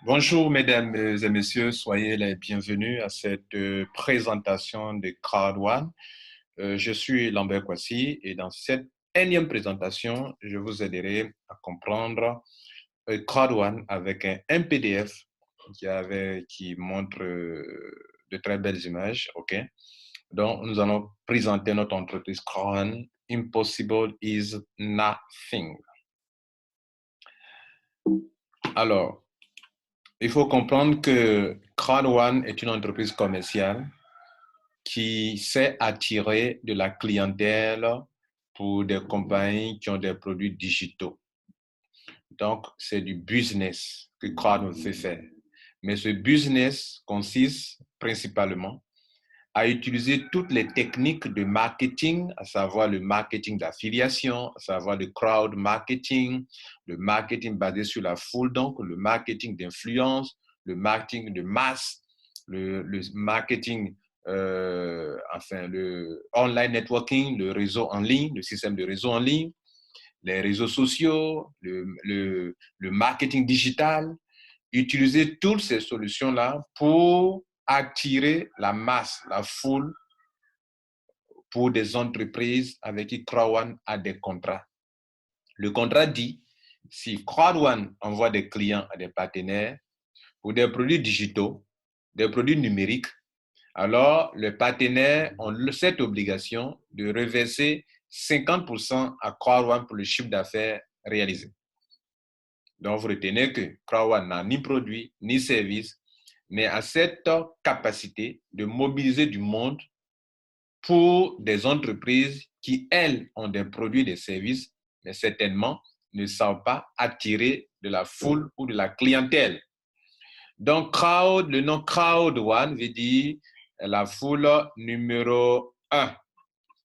Bonjour, mesdames et messieurs, soyez les bienvenus à cette présentation de Crowd One. Je suis Lambert Kwasi et dans cette énième présentation, je vous aiderai à comprendre Crowd One avec un PDF qui montre de très belles images. OK? Donc, nous allons présenter notre entreprise Crowd One. Impossible is nothing. Alors, il faut comprendre que Crowd One est une entreprise commerciale qui sait attirer de la clientèle pour des compagnies qui ont des produits digitaux. Donc, c'est du business que Crowd One fait faire. Mais ce business consiste principalement à utiliser toutes les techniques de marketing, à savoir le marketing d'affiliation, à savoir le crowd marketing, le marketing basé sur la foule, donc le marketing d'influence, le marketing de masse, le marketing, le online networking, le réseau en ligne, le système de réseau en ligne, les réseaux sociaux, le marketing digital, utiliser toutes ces solutions-là pour attirer la masse, la foule pour des entreprises avec qui Crowd a des contrats. Le contrat dit, si Crowd envoie des clients à des partenaires pour des produits digitaux, des produits numériques, alors les partenaires ont cette obligation de reverser 50% à Crowd pour le chiffre d'affaires réalisé. Donc, vous retenez que Crowd n'a ni produit, ni service, mais a cette capacité de mobiliser du monde pour des entreprises qui, elles, ont des produits et des services, mais certainement ne savent pas attirer de la foule ou de la clientèle. Donc, crowd, le nom Crowd One veut dire la foule numéro 1,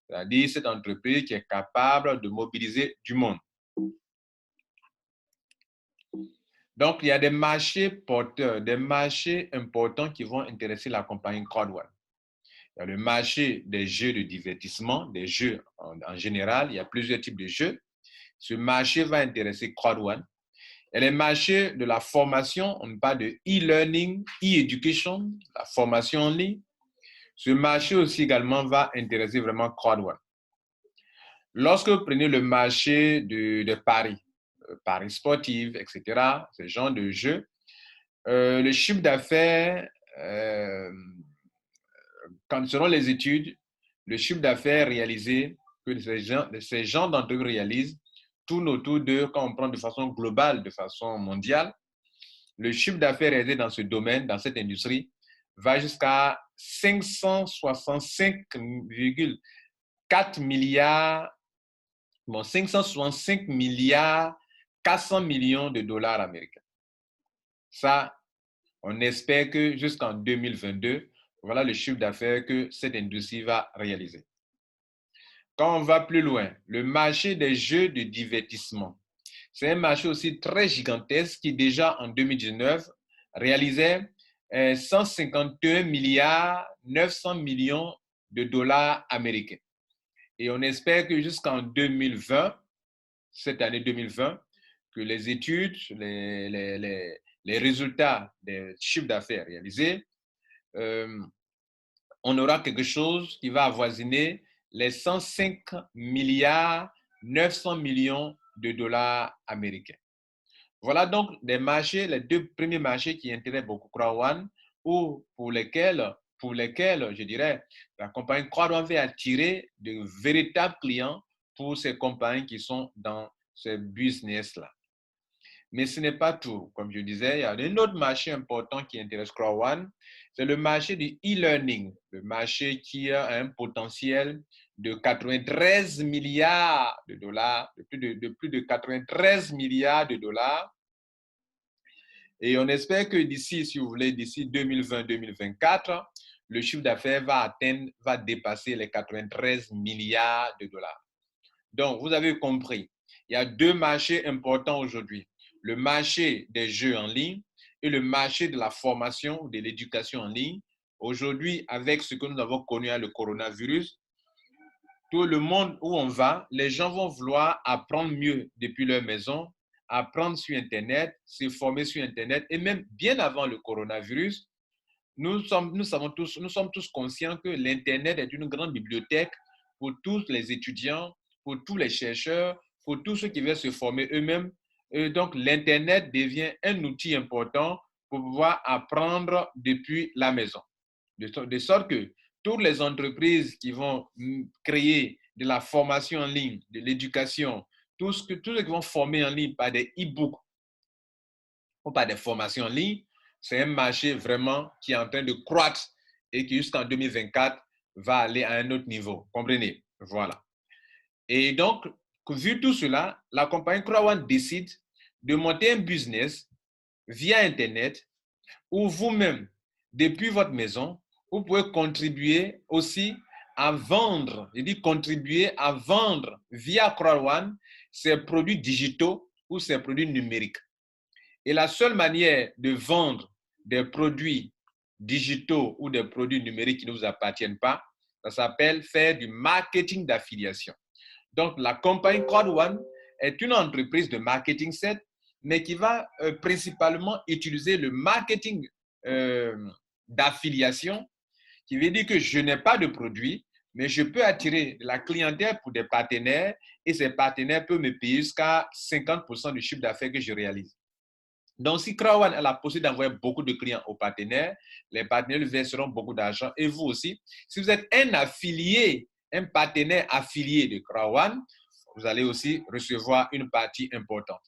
c'est-à-dire cette entreprise qui est capable de mobiliser du monde. Donc, il y a des marchés porteurs, des marchés importants qui vont intéresser la compagnie Crowd One. Il y a le marché des jeux de divertissement, des jeux en général. Il y a plusieurs types de jeux. Ce marché va intéresser Crowd One. Il y a les marchés de la formation. On parle de e-learning, e-education, la formation en ligne. Ce marché aussi également va intéresser vraiment Crowd One. Lorsque vous prenez le marché de paris, paris sportifs, etc., ce genre de jeux, le chiffre d'affaires, selon les études, le chiffre d'affaires réalisé que ces gens d'entreprise réalisent tourne autour de, quand on prend de façon globale, de façon mondiale, le chiffre d'affaires réalisé dans ce domaine, dans cette industrie, va jusqu'à 565,4 milliards, 565 milliards 400 millions de dollars américains. Ça, on espère que jusqu'en 2022, voilà le chiffre d'affaires que cette industrie va réaliser. Quand on va plus loin, le marché des jeux de divertissement, c'est un marché aussi très gigantesque qui déjà en 2019 réalisait 151 milliards 900 millions de dollars américains. Et on espère que jusqu'en 2020, cette année 2020, que les études, les résultats des chiffres d'affaires réalisés, on aura quelque chose qui va avoisiner les 105 milliards 900 millions de dollars américains. Voilà donc des marchés, les deux premiers marchés qui intéressent beaucoup Crowd One ou pour lesquels, je dirais, la compagnie Crowd One va attirer de véritables clients pour ces compagnies qui sont dans ce business-là. Mais ce n'est pas tout. Comme je disais, il y a un autre marché important qui intéresse Crowd One, c'est le marché du e-learning, le marché qui a un potentiel de 93 milliards de dollars, de plus de 93 milliards de dollars. Et on espère que d'ici, si vous voulez, d'ici 2020-2024, le chiffre d'affaires va dépasser les 93 milliards de dollars. Donc, vous avez compris, il y a deux marchés importants aujourd'hui. Le marché des jeux en ligne et le marché de la formation, de l'éducation en ligne. Aujourd'hui, avec ce que nous avons connu avec le coronavirus, tout le monde où on va, les gens vont vouloir apprendre mieux depuis leur maison, apprendre sur Internet, se former sur Internet, et même bien avant le coronavirus, nous sommes tous conscients que l'Internet est une grande bibliothèque pour tous les étudiants, pour tous les chercheurs, pour tous ceux qui veulent se former eux-mêmes. Et donc, l'Internet devient un outil important pour pouvoir apprendre depuis la maison. De sorte que toutes les entreprises qui vont créer de la formation en ligne, de l'éducation, tous ceux qui vont former en ligne par des e-books ou par des formations en ligne, c'est un marché vraiment qui est en train de croître et qui jusqu'en 2024 va aller à un autre niveau. Comprenez? Voilà. Et donc, vu tout cela, la compagnie Crowd décide de monter un business via Internet où vous-même, depuis votre maison, vous pouvez contribuer aussi à vendre, je dis contribuer à vendre via Crowd ces produits digitaux ou ces produits numériques. Et la seule manière de vendre des produits digitaux ou des produits numériques qui ne vous appartiennent pas, ça s'appelle faire du marketing d'affiliation. Donc, la compagnie Crowd est une entreprise de marketing set, mais qui va principalement utiliser le marketing d'affiliation, qui veut dire que je n'ai pas de produit, mais je peux attirer de la clientèle pour des partenaires et ces partenaires peuvent me payer jusqu'à 50% du chiffre d'affaires que je réalise. Donc, si Crowd a la possibilité d'envoyer beaucoup de clients aux partenaires, les partenaires lui verseront beaucoup d'argent et vous aussi. Si vous êtes un affilié, un partenaire affilié de Crowd, vous allez aussi recevoir une partie importante.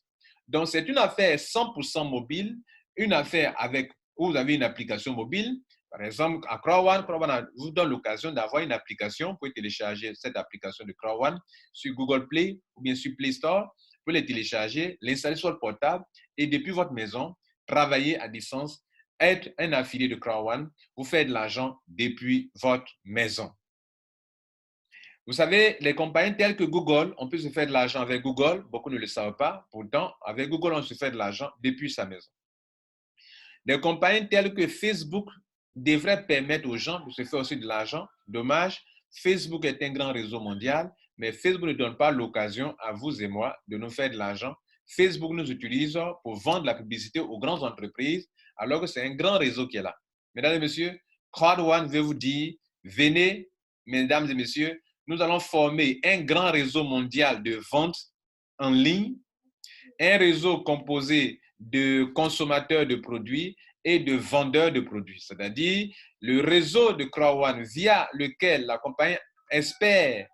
Donc, c'est une affaire 100% mobile, une affaire où vous avez une application mobile. Par exemple, à Crowd vous donne l'occasion d'avoir une application. Vous pouvez télécharger cette application de Crowd sur Google Play ou bien sur Play Store. Vous pouvez les télécharger, l'installer sur le portable et depuis votre maison, travailler à distance, être un affilié de Crowd, vous faites de l'argent depuis votre maison. Vous savez, les compagnies telles que Google, on peut se faire de l'argent avec Google, beaucoup ne le savent pas, pourtant, avec Google, on se fait de l'argent depuis sa maison. Des compagnies telles que Facebook devraient permettre aux gens de se faire aussi de l'argent. Dommage, Facebook est un grand réseau mondial, mais Facebook ne donne pas l'occasion à vous et moi de nous faire de l'argent. Facebook nous utilise pour vendre la publicité aux grandes entreprises, alors que c'est un grand réseau qui est là. Mesdames et messieurs, Crowd veut vous dire, venez, mesdames et messieurs, nous allons former un grand réseau mondial de vente en ligne, un réseau composé de consommateurs de produits et de vendeurs de produits, c'est-à-dire le réseau de Crowd via lequel la compagnie espère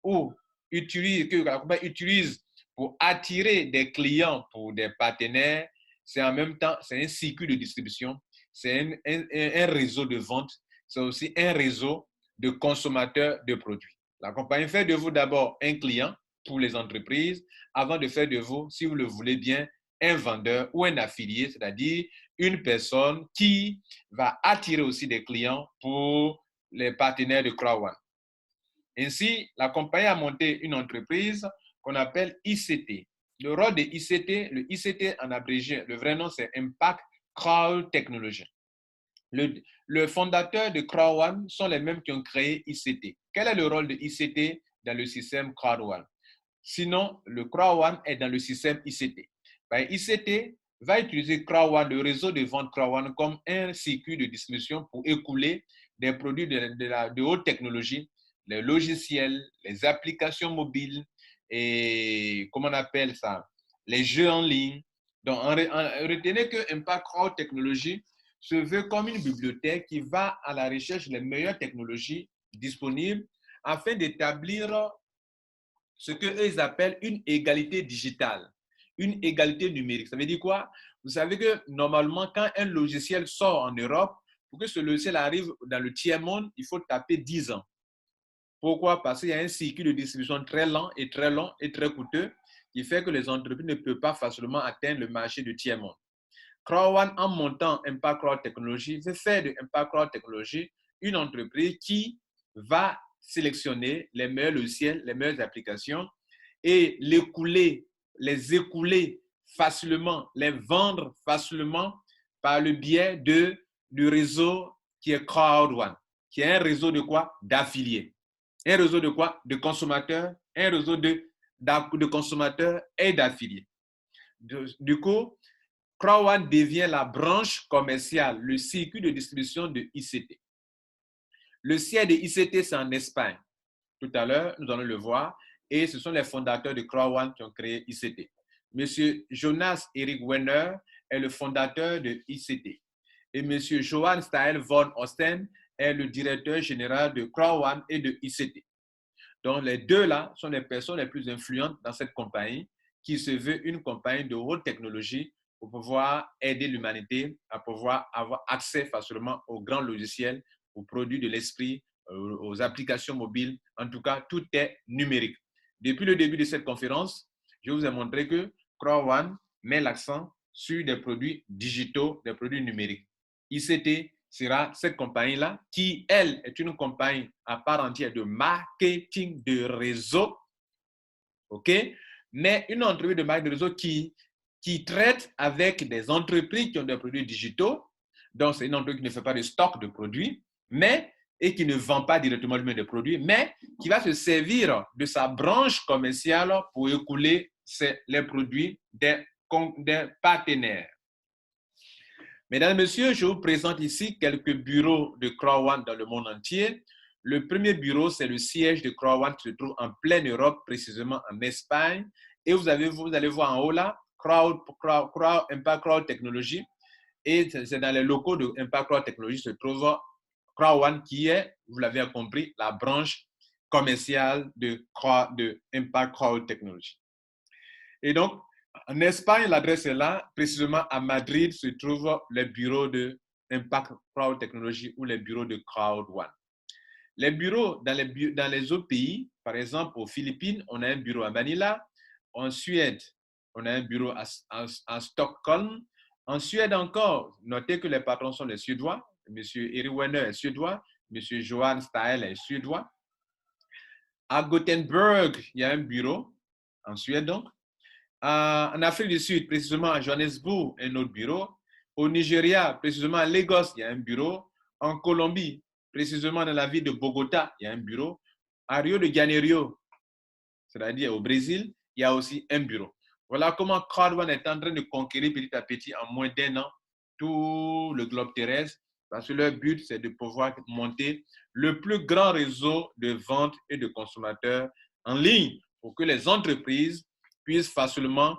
ou utilise, que la compagnie utilise pour attirer des clients pour des partenaires, c'est en même temps, c'est un circuit de distribution, c'est un réseau de vente, c'est aussi un réseau de consommateurs de produits. La compagnie fait de vous d'abord un client pour les entreprises avant de faire de vous, si vous le voulez bien, un vendeur ou un affilié, c'est-à-dire une personne qui va attirer aussi des clients pour les partenaires de Crowd. Ainsi, la compagnie a monté une entreprise qu'on appelle ICT. Le rôle de ICT, le ICT en abrégé, le vrai nom c'est Impact Crowd Technology. Le fondateur de Crowd sont les mêmes qui ont créé ICT. Quel est le rôle de ICT dans le système Crowd? Sinon, le Crowd est dans le système ICT. Ben, ICT va utiliser Crowd, le réseau de vente Crowd, comme un circuit de distribution pour écouler des produits de haute technologie, les logiciels, les applications mobiles et, comment on appelle ça, les jeux en ligne. Donc, retenez que Impact Crowd Technology se veut comme une bibliothèque qui va à la recherche des meilleures technologies disponibles afin d'établir ce qu'eux appellent une égalité digitale, une égalité numérique. Ça veut dire quoi? Vous savez que normalement, quand un logiciel sort en Europe, pour que ce logiciel arrive dans le tiers-monde, il faut taper 10 ans. Pourquoi? Parce qu'il y a un cycle de distribution très lent et très long et très coûteux qui fait que les entreprises ne peuvent pas facilement atteindre le marché du tiers-monde. Crowd, en montant Impact Crowd Technology, veut faire de Impact Crowd Technology une entreprise qui va sélectionner les meilleurs logiciels, les meilleures applications et les écouler facilement, les vendre facilement par le biais du réseau qui est Crowd, qui est un réseau de quoi? D'affiliés. Un réseau de quoi? De consommateurs, un réseau de consommateurs et d'affiliés. Du coup, Crowd devient la branche commerciale, le circuit de distribution de ICT. Le siège de ICT, c'est en Espagne. Tout à l'heure, nous allons le voir. Et ce sont les fondateurs de Crowd qui ont créé ICT. Monsieur Jonas Erik Werner est le fondateur de ICT. Et monsieur Johann Stael von Osten est le directeur général de Crowd et de ICT. Donc, les deux-là sont les personnes les plus influentes dans cette compagnie qui se veut une compagnie de haute technologie pour pouvoir aider l'humanité à pouvoir avoir accès facilement aux grands logiciels, aux produits de l'esprit, aux applications mobiles. En tout cas, tout est numérique. Depuis le début de cette conférence, je vous ai montré que Crowd met l'accent sur des produits digitaux, des produits numériques. ICT sera cette compagnie-là qui, elle, est une compagnie à part entière de marketing de réseau, OK? Mais une entreprise de marketing de réseau qui traite avec des entreprises qui ont des produits digitaux. Donc, c'est une entreprise qui ne fait pas de stock de produits, et qui ne vend pas directement lui-même des produits, mais qui va se servir de sa branche commerciale pour écouler les produits des partenaires. Mesdames et messieurs, je vous présente ici quelques bureaux de Crowd dans le monde entier. Le premier bureau, c'est le siège de Crowd qui se trouve en pleine Europe, précisément en Espagne. Et vous allez voir en haut là, Impact Crowd Technology. Et c'est dans les locaux de Impact Crowd Technology se trouve Crowd qui est, vous l'avez compris, la branche commerciale de Impact Crowd Technology. Et donc, en Espagne, l'adresse est là. Précisément à Madrid se trouve le bureau de Impact Crowd Technology ou les bureaux de Crowd One. Les bureaux dans les autres pays, par exemple aux Philippines, on a un bureau à Manila. En Suède, on a un bureau à Stockholm. En Suède encore, notez que les patrons sont les Suédois. M. Erik Werner est suédois. M. Johan Stael est suédois. À Gothenburg, il y a un bureau, en Suède donc. En Afrique du Sud, précisément à Johannesburg, un autre bureau. Au Nigeria, précisément à Lagos, il y a un bureau. En Colombie, précisément dans la ville de Bogota, il y a un bureau. À Rio de Janeiro, c'est-à-dire au Brésil, il y a aussi un bureau. Voilà comment Crowd est en train de conquérir petit à petit en moins d'1 an tout le globe terrestre, parce que leur but, c'est de pouvoir monter le plus grand réseau de vente et de consommateurs en ligne pour que les entreprises puissent facilement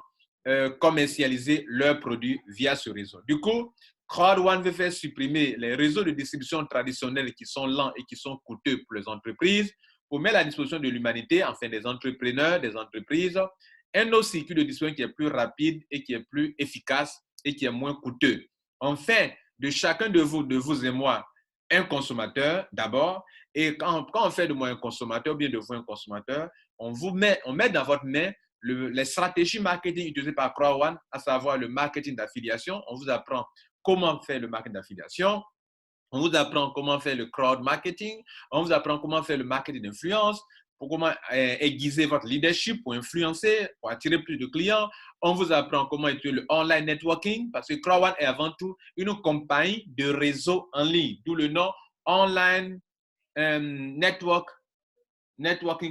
commercialiser leurs produits via ce réseau. Du coup, Crowd veut faire supprimer les réseaux de distribution traditionnels qui sont lents et qui sont coûteux pour les entreprises pour mettre à la disposition de l'humanité, enfin des entrepreneurs, des entreprises, un autre circuit de distribution qui est plus rapide et qui est plus efficace et qui est moins coûteux. Enfin, de chacun de vous et moi, un consommateur d'abord, et quand on fait de moi un consommateur, ou bien de vous un consommateur, on met dans votre main les stratégies marketing utilisées par Crowd, à savoir le marketing d'affiliation. On vous apprend comment faire le marketing d'affiliation. On vous apprend comment faire le crowd marketing. On vous apprend comment faire le marketing d'influence, pour comment aiguiser votre leadership pour influencer, pour attirer plus de clients. On vous apprend comment utiliser le online networking, parce que Crowd est avant tout une compagnie de réseau en ligne, d'où le nom Online Networking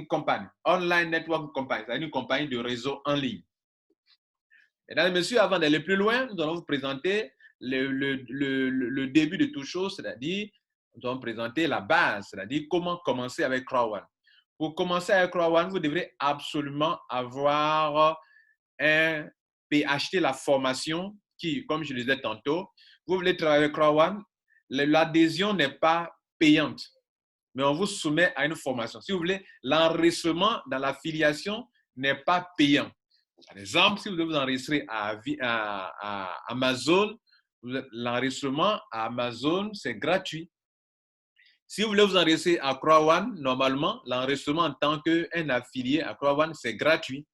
Company. Online Networking Company, c'est une compagnie de réseau en ligne. Mesdames et messieurs, avant d'aller plus loin, nous allons vous présenter le début de toute chose, c'est-à-dire, nous allons présenter la base, c'est-à-dire comment commencer avec Crowd. Pour commencer avec Crowd, vous devrez absolument avoir acheter la formation qui, comme je le disais tantôt, vous voulez travailler avec Crowd, l'adhésion n'est pas payante, mais on vous soumet à une formation. Si vous voulez, l'enregistrement dans l'affiliation n'est pas payant. Par exemple, si vous devez vous enregistrer à Amazon, l'enregistrement à Amazon, c'est gratuit. Si vous voulez vous enregistrer à Crowd, normalement, l'enregistrement en tant qu'un affilié à Crowd, c'est gratuit.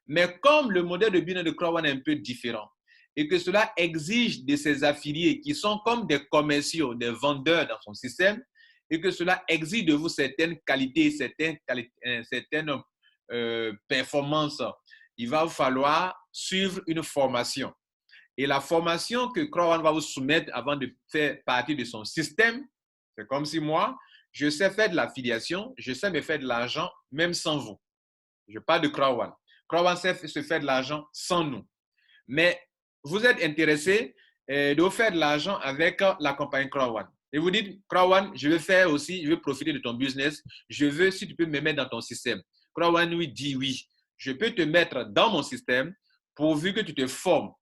Mais comme le modèle de business de Crowd est un peu différent et que cela exige de ses affiliés qui sont comme des commerciaux, des vendeurs dans son système, et que cela exige de vous certaines qualités, certaines performances, il va vous falloir suivre une formation. Et la formation que Crowd va vous soumettre avant de faire partie de son système, c'est comme si moi, je sais faire de l'affiliation, je sais me faire de l'argent même sans vous. Je parle de Crowd. Crowd sait se faire de l'argent sans nous. Mais vous êtes intéressé de faire de l'argent avec la compagnie Crowd1. Et vous dites, Crowd1, je veux faire aussi, je veux profiter de ton business. Je veux, si tu peux me mettre dans ton système. Crowd1 lui dit oui. Je peux te mettre dans mon système pourvu que tu te formes.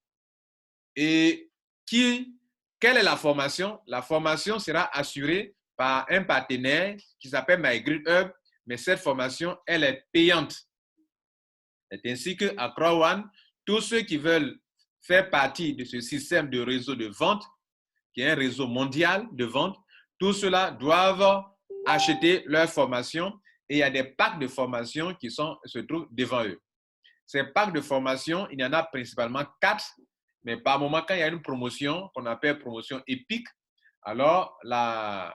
Et quelle est la formation? La formation sera assurée par un partenaire qui s'appelle MyGridHub, mais cette formation, elle est payante. C'est ainsi qu'à Crowd1, tous ceux qui veulent faire partie de ce système de réseau de vente, qui est un réseau mondial de vente, tous ceux-là doivent acheter leur formation et il y a des packs de formation qui se trouvent devant eux. Ces packs de formation, il y en a principalement 4, mais par moment, quand il y a une promotion qu'on appelle promotion épique, alors la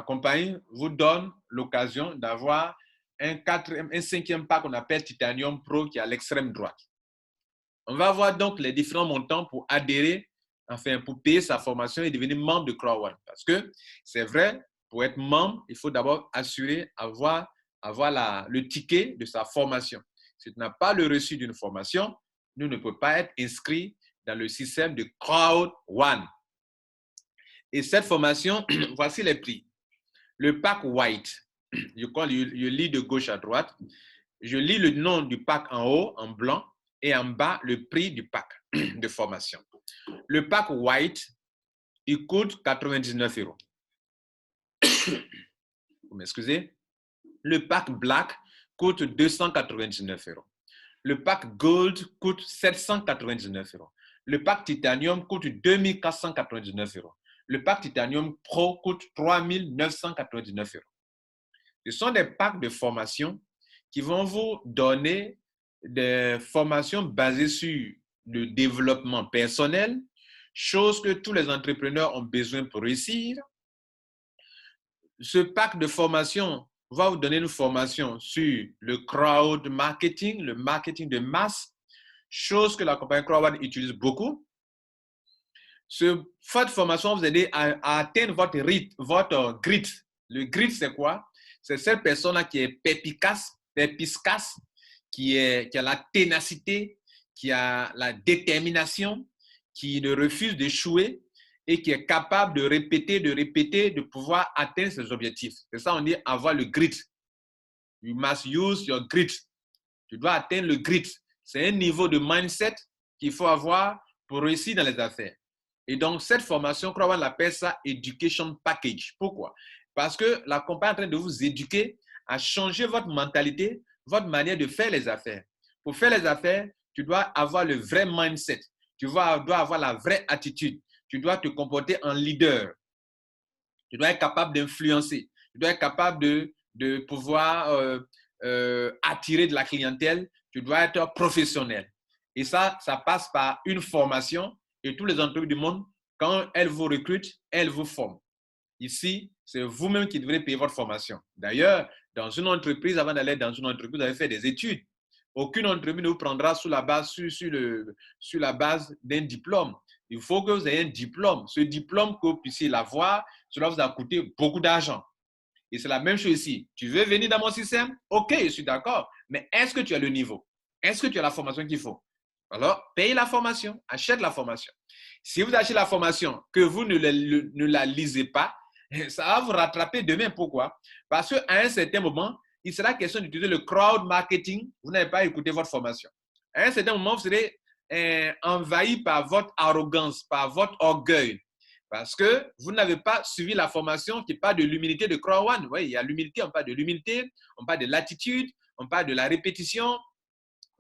compagnie vous donne l'occasion d'avoir un 5e pack qu'on appelle Titanium Pro qui est à l'extrême droite. On va voir donc les différents montants pour adhérer, enfin pour payer sa formation et devenir membre de Crowd1. Parce que c'est vrai, pour être membre, il faut d'abord assurer avoir le ticket de sa formation. Si tu n'as pas le reçu d'une formation, nous ne pouvons pas être inscrits dans le système de Crowd1. Et cette formation, voici les prix. Le pack white, je lis de gauche à droite, je lis le nom du pack en haut, en blanc, et en bas, le prix du pack de formation. Le pack white, il coûte 99 €. Vous m'excusez? Le pack black coûte 299 €. Le pack gold coûte 799 €. Le pack titanium coûte 2499 €. Le pack titanium pro coûte 3999 €. Ce sont des packs de formation qui vont vous donner des formations basées sur le développement personnel, chose que tous les entrepreneurs ont besoin pour réussir. Ce pack de formation va vous donner une formation sur le crowd marketing, le marketing de masse, chose que la compagnie Crowd1 utilise beaucoup. Cette formation va vous aider à atteindre votre grit. Le grit, c'est quoi? C'est cette personne-là qui est perspicace, qui a la ténacité, qui a la détermination, qui ne refuse d'échouer et qui est capable de répéter, de pouvoir atteindre ses objectifs. C'est ça, on dit avoir le grit. You must use your grit. Tu dois atteindre le grit. C'est un niveau de mindset qu'il faut avoir pour réussir dans les affaires. Et donc, cette formation, Crowd1 l'appelle ça Education Package. Pourquoi? Parce que la compagnie est en train de vous éduquer à changer votre mentalité, votre manière de faire les affaires. Pour faire les affaires, tu dois avoir le vrai mindset. Tu dois avoir la vraie attitude. Tu dois te comporter en leader. Tu dois être capable d'influencer. Tu dois être capable de pouvoir attirer de la clientèle. Tu dois être professionnel. Et ça passe par une formation. Et tous les entreprises du monde, quand elles vous recrutent, elles vous forment. Ici, c'est vous-même qui devrez payer votre formation. D'ailleurs, dans une entreprise, avant d'aller dans une entreprise, vous avez fait des études. Aucune entreprise ne vous prendra sur la base d'un diplôme. Il faut que vous ayez un diplôme. Ce diplôme, que vous puissiez l'avoir, cela vous a coûté beaucoup d'argent. Et c'est la même chose ici. Tu veux venir dans mon système? OK, je suis d'accord. Mais est-ce que tu as le niveau? Est-ce que tu as la formation qu'il faut? Alors, paye la formation, achète la formation. Si vous achetez la formation, que vous ne la lisez pas, ça va vous rattraper demain. Pourquoi? Parce qu'à un certain moment, il sera question d'utiliser le crowd marketing. Vous n'avez pas écouté votre formation. À un certain moment, vous serez envahi par votre arrogance, par votre orgueil. Parce que vous n'avez pas suivi la formation qui parle de l'humilité de Crowd1. Oui, il y a l'humilité, on parle de l'humilité, on parle de l'attitude, on parle de la répétition.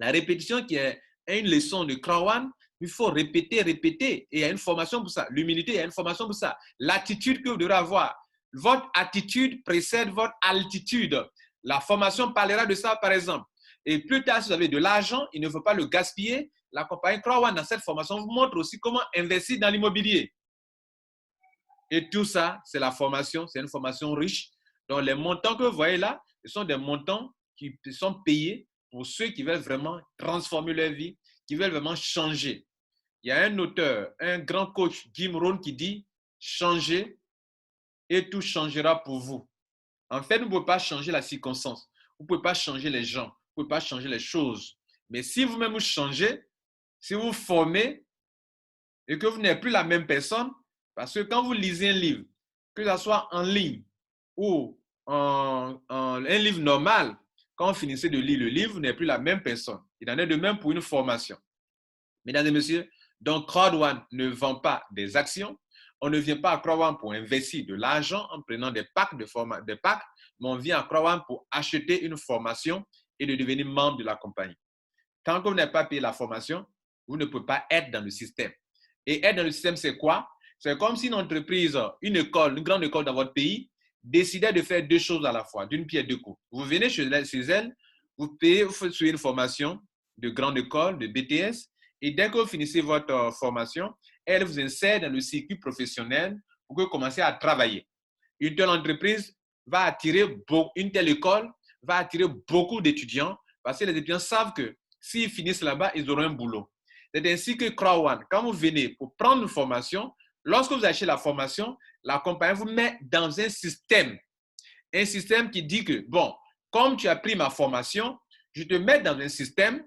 La répétition qui est une leçon de Crowd1, il faut répéter. Et il y a une formation pour ça. L'humilité, il y a une formation pour ça. L'attitude que vous devrez avoir. Votre attitude précède votre altitude. La formation parlera de ça, par exemple. Et plus tard, si vous avez de l'argent, il ne faut pas le gaspiller. La compagnie Crowd1, dans cette formation, vous montre aussi comment investir dans l'immobilier. Et tout ça, c'est la formation. C'est une formation riche. Donc, les montants que vous voyez là, ce sont des montants qui sont payés pour ceux qui veulent vraiment transformer leur vie, qui veulent vraiment changer. Il y a un auteur, un grand coach, Jim Rohn, qui dit « Changez et tout changera pour vous ». En fait, vous ne pouvez pas changer la circonstance. Vous ne pouvez pas changer les gens. Vous ne pouvez pas changer les choses. Mais si vous-même vous changez, si vous formez et que vous n'êtes plus la même personne, parce que quand vous lisez un livre, que ce soit en ligne ou un livre normal, quand vous finissez de lire le livre, vous n'êtes plus la même personne. Il en est de même pour une formation. Mesdames et messieurs, donc Crowd1 ne vend pas des actions. On ne vient pas à Crowd1 pour investir de l'argent en prenant des packs, mais on vient à Crowd1 pour acheter une formation et de devenir membre de la compagnie. Tant que vous n'avez pas payé la formation, vous ne pouvez pas être dans le système. Et être dans le système, c'est quoi? C'est comme si une entreprise, une école, une grande école dans votre pays, décidait de faire deux choses à la fois, d'une pierre deux coups. Vous venez chez elle, vous payez, vous faites une formation de grande école, de BTS, et dès que vous finissez votre formation, elle vous insère dans le circuit professionnel pour que vous commenciez à travailler. Une telle entreprise va attirer, une telle école va attirer beaucoup d'étudiants parce que les étudiants savent que s'ils finissent là-bas, ils auront un boulot. C'est ainsi que Crowd1, quand vous venez pour prendre une formation, lorsque vous achetez la formation, la compagnie vous met dans un système qui dit que, bon, comme tu as pris ma formation, je te mets dans un système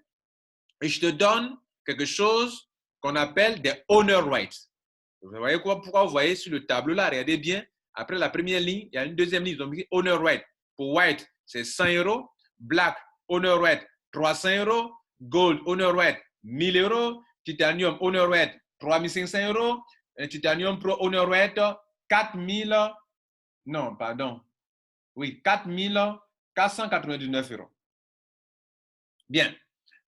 et je te donne quelque chose qu'on appelle des owner rights. Vous voyez pourquoi vous voyez sur le tableau là, regardez bien, après la première ligne, il y a une deuxième ligne, ils ont mis owner right. Pour white, c'est 100 €, black, owner right, 300 €, gold, owner right, 1000 €, titanium, owner right, 3500 €, et titanium pro, owner right, 4000, non, pardon, oui, 4499 €. Bien.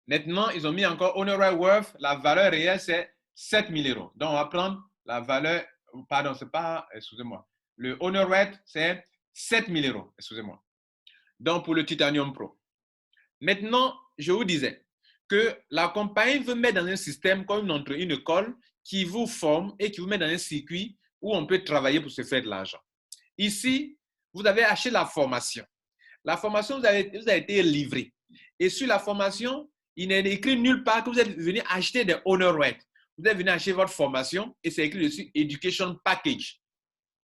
Maintenant, ils ont mis encore owner right worth, la valeur réelle, c'est 7000 €. Donc, on va prendre la valeur, pardon, c'est pas, excusez-moi. Le owner right, c'est 7000 €, excusez-moi. Donc, pour le Titanium Pro. Maintenant, je vous disais que la compagnie veut mettre dans un système comme une école qui vous forme et qui vous met dans un circuit où on peut travailler pour se faire de l'argent. Ici, vous avez acheté la formation. La formation vous a été livrée. Et sur la formation, il n'est écrit nulle part que vous êtes venu acheter des owner rights. Vous êtes venu acheter votre formation et c'est écrit dessus Education Package.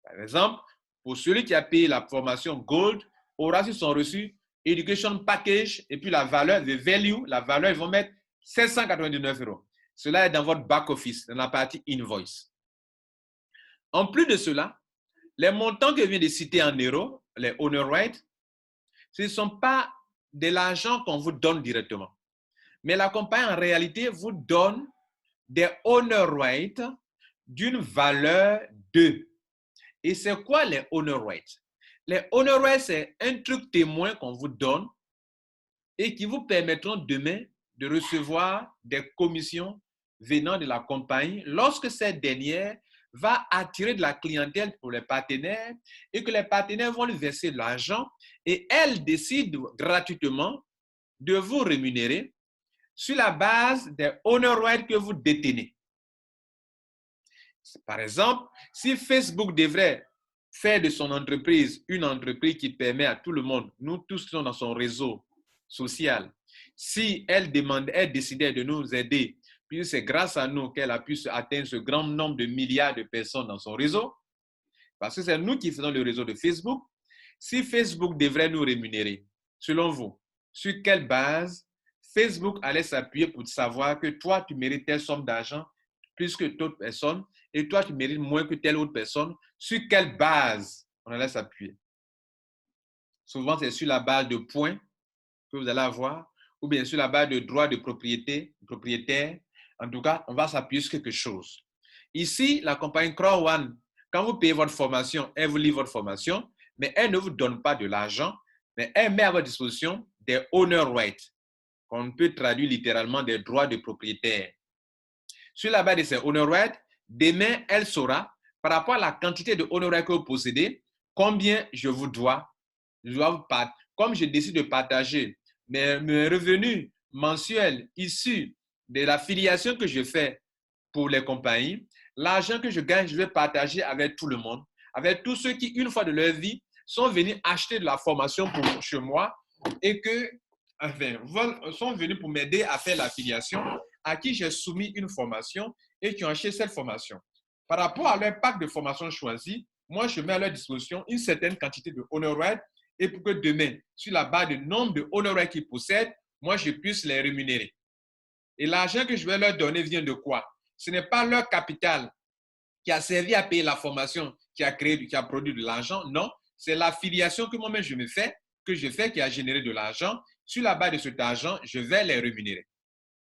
Par exemple, pour celui qui a payé la formation Gold, aura sur son reçu Education Package et puis la valeur, the value, la valeur, ils vont mettre 799 €. Cela est dans votre back-office, dans la partie invoice. En plus de cela, les montants que je viens de citer en euros, les owner rights, ce ne sont pas de l'argent qu'on vous donne directement. Mais la compagnie, en réalité, vous donne des owner rights d'une valeur de. Et c'est quoi les owner rights? Les owner rights, c'est un truc témoin qu'on vous donne et qui vous permettront demain de recevoir des commissions venant de la compagnie lorsque cette dernière va attirer de la clientèle pour les partenaires et que les partenaires vont lui verser de l'argent et elle décide gratuitement de vous rémunérer sur la base des owner rights que vous détenez. Par exemple, si Facebook devrait faire de son entreprise une entreprise qui permet à tout le monde, nous tous qui sommes dans son réseau social, si elle décidait de nous aider, puis c'est grâce à nous qu'elle a pu atteindre ce grand nombre de milliards de personnes dans son réseau, parce que c'est nous qui faisons le réseau de Facebook, si Facebook devrait nous rémunérer, selon vous, sur quelle base Facebook allait s'appuyer pour savoir que toi, tu mérites telle somme d'argent plus que d'autres personnes et toi, tu mérites moins que telle autre personne? Sur quelle base on allait s'appuyer? Souvent, c'est sur la base de points que vous allez avoir ou bien sur la base de droits de propriétaire. En tout cas, on va s'appuyer sur quelque chose. Ici, la compagnie Crowd1, quand vous payez votre formation, elle vous livre votre formation, mais elle ne vous donne pas de l'argent, mais elle met à votre disposition des owner rights, qu'on peut traduire littéralement des droits de propriétaire. Sur la base de ces owner rights, demain, elle saura, par rapport à la quantité de owner rights que vous possédez, combien je vous dois. Comme je décide de partager mes revenus mensuels issus de l'affiliation que je fais pour les compagnies, l'argent que je gagne, je vais partager avec tout le monde, avec tous ceux qui, une fois de leur vie, sont venus acheter de la formation chez moi et sont venus pour m'aider à faire l'affiliation, à qui j'ai soumis une formation et qui ont acheté cette formation. Par rapport à leur pack de formation choisi, moi, je mets à leur disposition une certaine quantité de owner rights et pour que demain, sur la base du nombre de owner rights qu'ils possèdent, moi, je puisse les rémunérer. Et l'argent que je vais leur donner vient de quoi? Ce n'est pas leur capital qui a servi à payer la formation, qui a produit de l'argent. Non, c'est l'affiliation que moi-même je fais, qui a généré de l'argent. Sur la base de cet argent, je vais les rémunérer.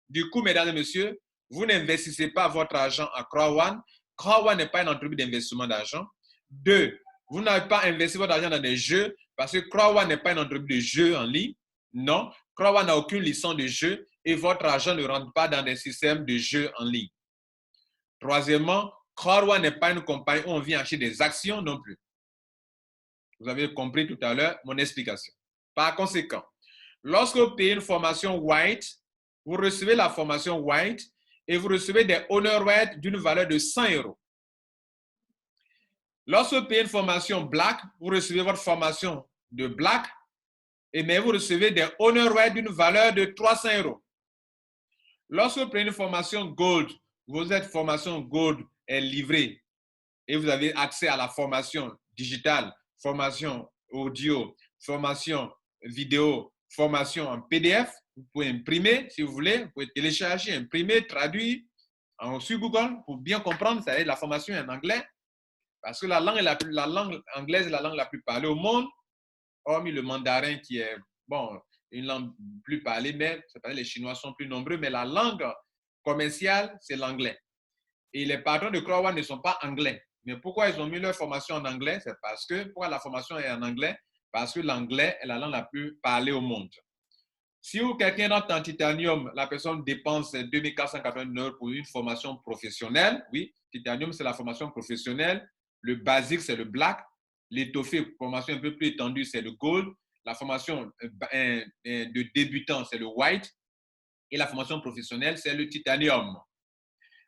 Du coup, mesdames et messieurs, vous n'investissez pas votre argent à Crowd1. Crowd1 n'est pas une entreprise d'investissement d'argent. 2, vous n'avez pas investi votre argent dans des jeux parce que Crowd1 n'est pas une entreprise de jeux en ligne. Non, Crowd1 n'a aucune licence de jeu et votre argent ne rentre pas dans des systèmes de jeux en ligne. Troisièmement, Crowd1 n'est pas une compagnie où on vient acheter des actions non plus. Vous avez compris tout à l'heure mon explication. Par conséquent, lorsque vous payez une formation white, vous recevez la formation white et vous recevez des honor rates d'une valeur de 100 euros. Lorsque vous payez une formation black, vous recevez votre formation de black, mais vous recevez des honor rates d'une valeur de 300 euros. Lorsque vous prenez une formation gold, votre formation gold est livrée et vous avez accès à la formation digitale, formation audio, formation vidéo, formation en PDF. Vous pouvez imprimer si vous voulez, vous pouvez télécharger, imprimer, traduire sur Google pour bien comprendre. Ça la formation est en anglais parce que la langue anglaise est la langue la plus parlée au monde, hormis le mandarin qui est, bon, une langue plus parlée, mais les Chinois sont plus nombreux, mais la langue commerciale, c'est l'anglais. Et les patrons de Crowd1 ne sont pas anglais. Mais pourquoi ils ont mis leur formation en anglais? C'est parce que, pourquoi la formation est en anglais? Parce que l'anglais est la langue la plus parlée au monde. Si quelqu'un rentre en titanium, la personne dépense 2 489 € pour une formation professionnelle. Oui, titanium, c'est la formation professionnelle. Le basique, c'est le black. L'étoffé, formation un peu plus étendue, c'est le gold. La formation de débutant, c'est le white. Et la formation professionnelle, c'est le titanium.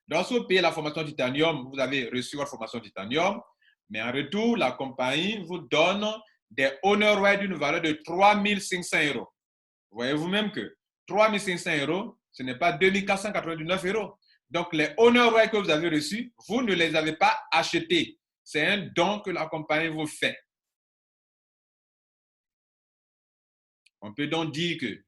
Donc, si vous payez la formation titanium, vous avez reçu votre formation titanium, mais en retour, la compagnie vous donne des honor rates d'une valeur de 3 500 €. Vous voyez vous-même que 3 500 €, ce n'est pas 2 499 €. Donc, les honor rates que vous avez reçus, vous ne les avez pas achetés. C'est un don que la compagnie vous fait. On peut donc dire que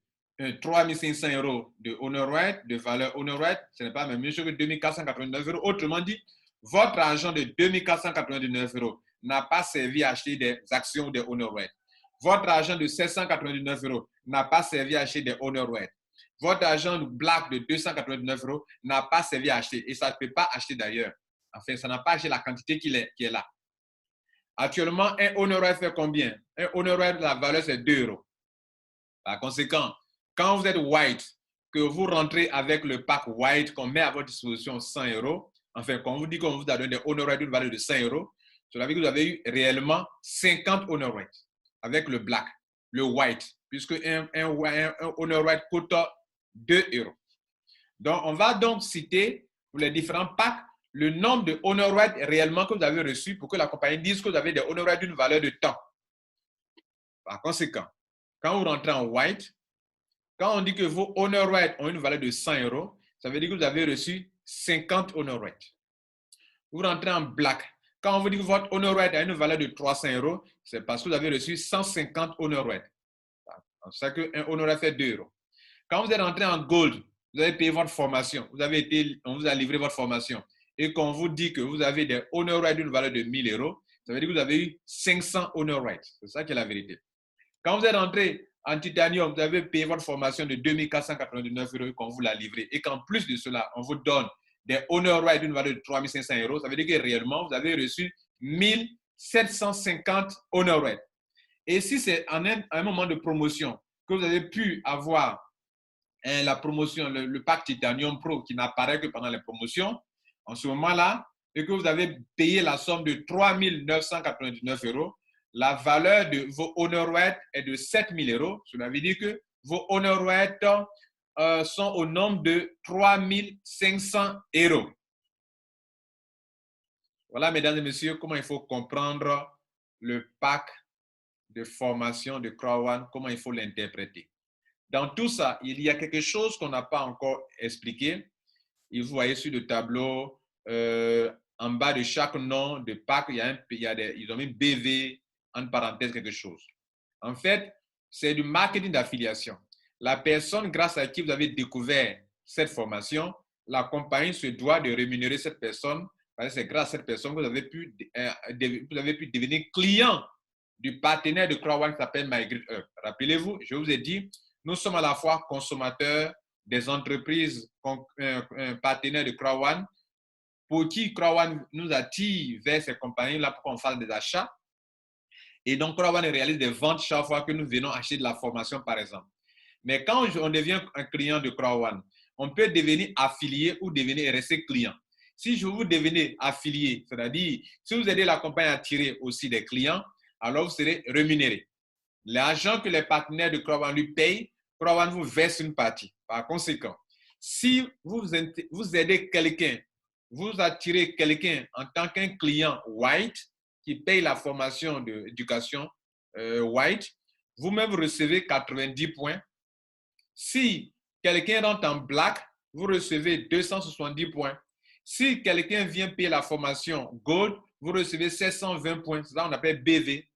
3 500 € de honor rate, de valeur honor rate, ce n'est pas la même chose que 2 499 €. Autrement dit, votre argent de 2 499 € n'a pas servi à acheter des actions ou des honor rates. Votre argent de 799 € n'a pas servi à acheter des honor rates. Votre argent black de 299 € n'a pas servi à acheter. Et ça ne peut pas acheter d'ailleurs. Enfin, ça n'a pas acheté la quantité qui est là. Actuellement, un honor rate fait combien? Un honor rate, la valeur, c'est 2 €. Par conséquent, quand vous êtes white, que vous rentrez avec le pack white qu'on met à votre disposition 100 €, enfin, quand on vous dit qu'on vous a donné des honor rates d'une valeur de 100 €, cela veut dire que vous avez eu réellement 50 honor rates avec le black, le white, puisque un honor rate coûte 2 €. Donc, on va donc citer pour les différents packs le nombre de honor rates réellement que vous avez reçus pour que la compagnie dise que vous avez des honor rates d'une valeur de temps. Par conséquent, quand vous rentrez en white, quand on dit que vos honor rates ont une valeur de 100 €, ça veut dire que vous avez reçu 50 honor rates. Vous rentrez en black. Quand on vous dit que votre honor rate a une valeur de 300 €, c'est parce que vous avez reçu 150 honor rates. C'est ça qu'un honor rate fait 2 €. Quand vous êtes rentré en gold, vous avez payé votre formation. On vous a livré votre formation. Et qu'on vous dit que vous avez des honor rates d'une valeur de 1000 €, ça veut dire que vous avez eu 500 honor rates. C'est ça qui est la vérité. Quand vous êtes rentré en titanium, vous avez payé votre formation de 2 499 € et qu'on vous l'a livré. Et qu'en plus de cela, on vous donne des honor rates d'une valeur de 3 500 €. Ça veut dire que réellement, vous avez reçu 1750 honor rates. Et si c'est en un moment de promotion que vous avez pu avoir la promotion, le pack Titanium Pro qui n'apparaît que pendant les promotions, en ce moment-là, et que vous avez payé la somme de 3 999 €, la valeur de vos honor rates est de 7 000 €. Cela veut dire que vos honor rates sont au nombre de 3 500 €. Voilà, mesdames et messieurs, comment il faut comprendre le pack de formation de Crowd1, comment il faut l'interpréter. Dans tout ça, il y a quelque chose qu'on n'a pas encore expliqué. Et vous voyez sur le tableau, en bas de chaque nom de pack, ils ont mis BV, en parenthèse, quelque chose. En fait, c'est du marketing d'affiliation. La personne grâce à qui vous avez découvert cette formation, la compagnie se doit de rémunérer cette personne, parce que c'est grâce à cette personne que vous avez pu devenir client du partenaire de CrowdOne qui s'appelle MyGridUp. Rappelez-vous, je vous ai dit, nous sommes à la fois consommateurs des entreprises partenaires de CrowdOne, pour qui CrowdOne nous attire vers ces compagnies-là pour qu'on fasse des achats. Et donc, CrowdOne réalise des ventes chaque fois que nous venons acheter de la formation, par exemple. Mais quand on devient un client de CrowdOne, on peut devenir affilié ou devenir et rester client. Si vous devenez affilié, c'est-à-dire si vous aidez la compagnie à attirer aussi des clients, alors vous serez rémunéré. L'argent que les partenaires de CrowdOne lui payent, CrowdOne vous verse une partie. Par conséquent, si vous aidez quelqu'un, vous attirez quelqu'un en tant qu'un client white qui paye la formation d'éducation white, vous-même vous recevez 90 points. Si quelqu'un rentre en black, vous recevez 270 points. Si quelqu'un vient payer la formation gold, vous recevez 720 points. C'est ça qu'on appelle BV.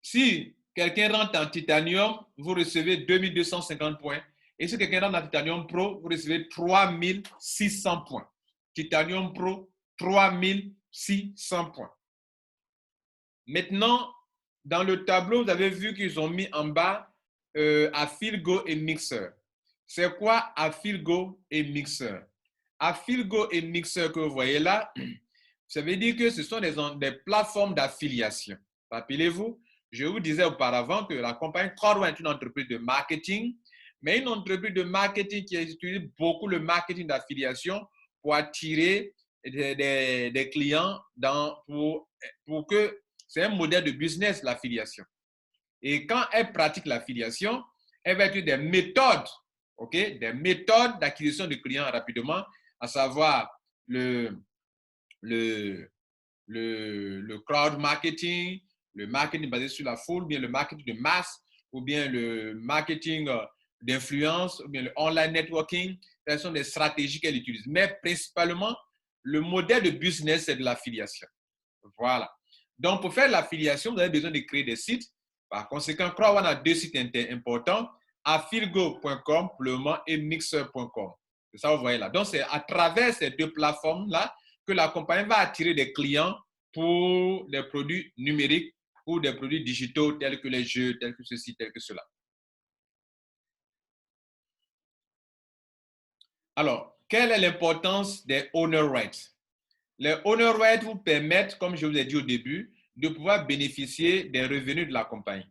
Si quelqu'un rentre en titanium, vous recevez 2250 points. Et si quelqu'un rentre en titanium pro, vous recevez 3600 points. Titanium pro, 3600 points. Maintenant, dans le tableau, vous avez vu qu'ils ont mis en bas Affilgo et Mixer. C'est quoi Affilgo et Mixer? Affilgo et Mixer que vous voyez là, ça veut dire que ce sont des plateformes d'affiliation. Rappelez-vous, je vous disais auparavant que la compagnie CrowdOne est une entreprise de marketing, mais une entreprise de marketing qui utilise beaucoup le marketing d'affiliation pour attirer des clients pour que c'est un modèle de business, l'affiliation. Et quand elle pratique l'affiliation, elle va utiliser des méthodes, des méthodes d'acquisition de clients rapidement, à savoir le crowd marketing, le marketing basé sur la foule, ou bien le marketing de masse, ou bien le marketing d'influence, ou bien le online networking. Ce sont des stratégies qu'elle utilise. Mais principalement, le modèle de business, c'est de l'affiliation. Voilà. Donc, pour faire l'affiliation, vous avez besoin de créer des sites. Par conséquent, CrowdOne a deux sites importants, affilgo.com pour le moment et mixer.com. C'est ça, vous voyez là. Donc, c'est à travers ces deux plateformes-là que la compagnie va attirer des clients pour des produits numériques ou des produits digitaux tels que les jeux, tels que ceci, tels que cela. Alors, quelle est l'importance des owner rights? Les owner rights vous permettent, comme je vous ai dit au début, de pouvoir bénéficier des revenus de la compagnie.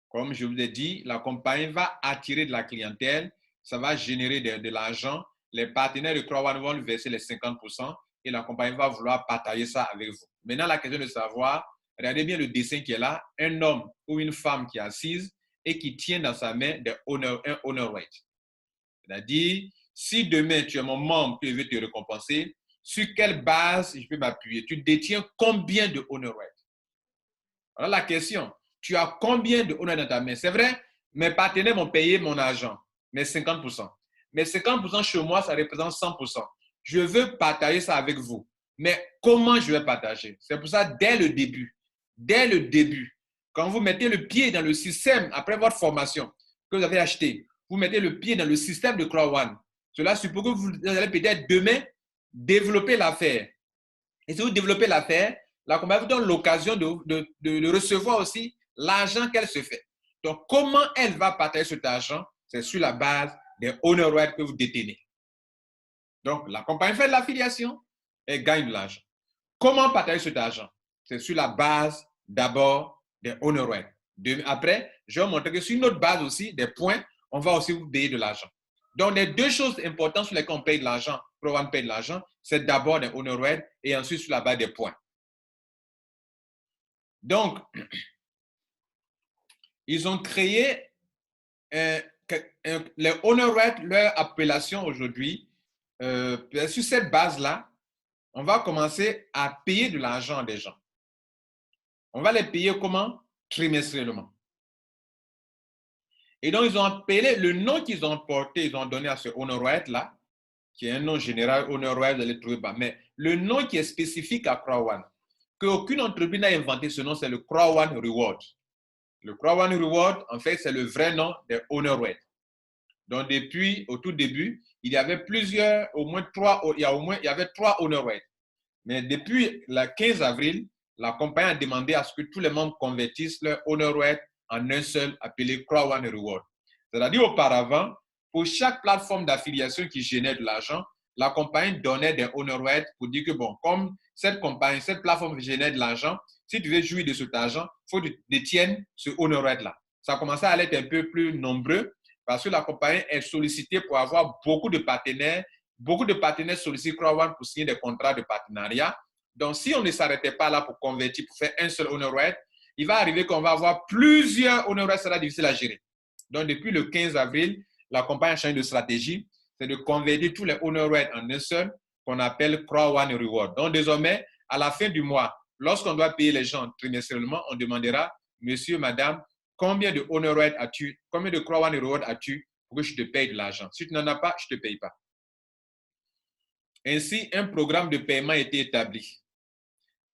Comme je vous ai dit, la compagnie va attirer de la clientèle, ça va générer de l'argent. Les partenaires de CrowdOne vont lui verser les 50% et la compagnie va vouloir partager ça avec vous. Maintenant, la question de savoir, regardez bien le dessin qui est là, un homme ou une femme qui est assise et qui tient dans sa main un owner right. C'est-à-dire, si demain tu es mon membre et je veux te récompenser, sur quelle base je peux m'appuyer? Tu détiens combien de owner right? Voilà la question. Tu as combien de owner dans ta main? C'est vrai, mes partenaires m'ont payé mon argent, mes 50%. Mais 50% chez moi, ça représente 100%. Je veux partager ça avec vous. Mais comment je vais partager? C'est pour ça, dès le début, quand vous mettez le pied dans le système, après votre formation que vous avez acheté, vous mettez le pied dans le système de CrowdOne. Cela suppose que vous allez peut-être demain développer l'affaire. Et si vous développez l'affaire, la compagnie vous donne l'occasion de recevoir aussi l'argent qu'elle se fait. Donc, comment elle va partager cet argent? C'est sur la base des owner rights que vous détenez. Donc, la compagnie fait de l'affiliation et gagne de l'argent. Comment partager cet argent? C'est sur la base d'abord des owner rights. Après, je vais vous montrer que sur une autre base aussi, des points, on va aussi vous payer de l'argent. Donc, les deux choses importantes sur lesquelles on paye de l'argent, CrowdOne paye de l'argent, c'est d'abord des owner rights et ensuite sur la base des points. Donc, ils ont créé les owner rights, leur appellation aujourd'hui. Sur cette base-là, on va commencer à payer de l'argent des gens. On va les payer comment? Trimestriellement. Et donc, ils ont appelé le nom qu'ils ont porté, ils ont donné à ce owner right-là, qui est un nom général, owner right, vous allez le trouver bas. Mais le nom qui est spécifique à CrowdOne, qu'aucune entreprise n'a inventé ce nom, c'est le CrowdOne Reward. Le CrowdOne Reward, en fait, c'est le vrai nom des owner right. Donc, depuis, au tout début, il y avait plusieurs, il y avait 3 HonorWare. Mais depuis le 15 avril, la compagnie a demandé à ce que tous les membres convertissent leur HonorWare en un seul appelé Crowd One Reward. C'est-à-dire auparavant, pour chaque plateforme d'affiliation qui génère de l'argent, la compagnie donnait des HonorWare pour dire que bon, comme cette plateforme génère de l'argent, si tu veux jouir de cet argent, il faut que tu détiennes ce HonorWare-là. Ça a commencé à être un peu plus nombreux parce que la compagnie est sollicitée pour avoir beaucoup de partenaires. Beaucoup de partenaires sollicitent Crowd One pour signer des contrats de partenariat. Donc, si on ne s'arrêtait pas là pour convertir, pour faire un seul HonorWare, il va arriver qu'on va avoir plusieurs HonorWare, ça sera difficile à gérer. Donc, depuis le 15 avril, la compagnie a changé de stratégie, c'est de convertir tous les HonorWare en un seul, qu'on appelle Crowd One Reward. Donc, désormais, à la fin du mois, lorsqu'on doit payer les gens trimestriellement, on demandera, monsieur, madame, combien de HonorWare as-tu, combien de Crowd One Reward as-tu pour que je te paye de l'argent? Si tu n'en as pas, je ne te paye pas. Ainsi, un programme de paiement a été établi.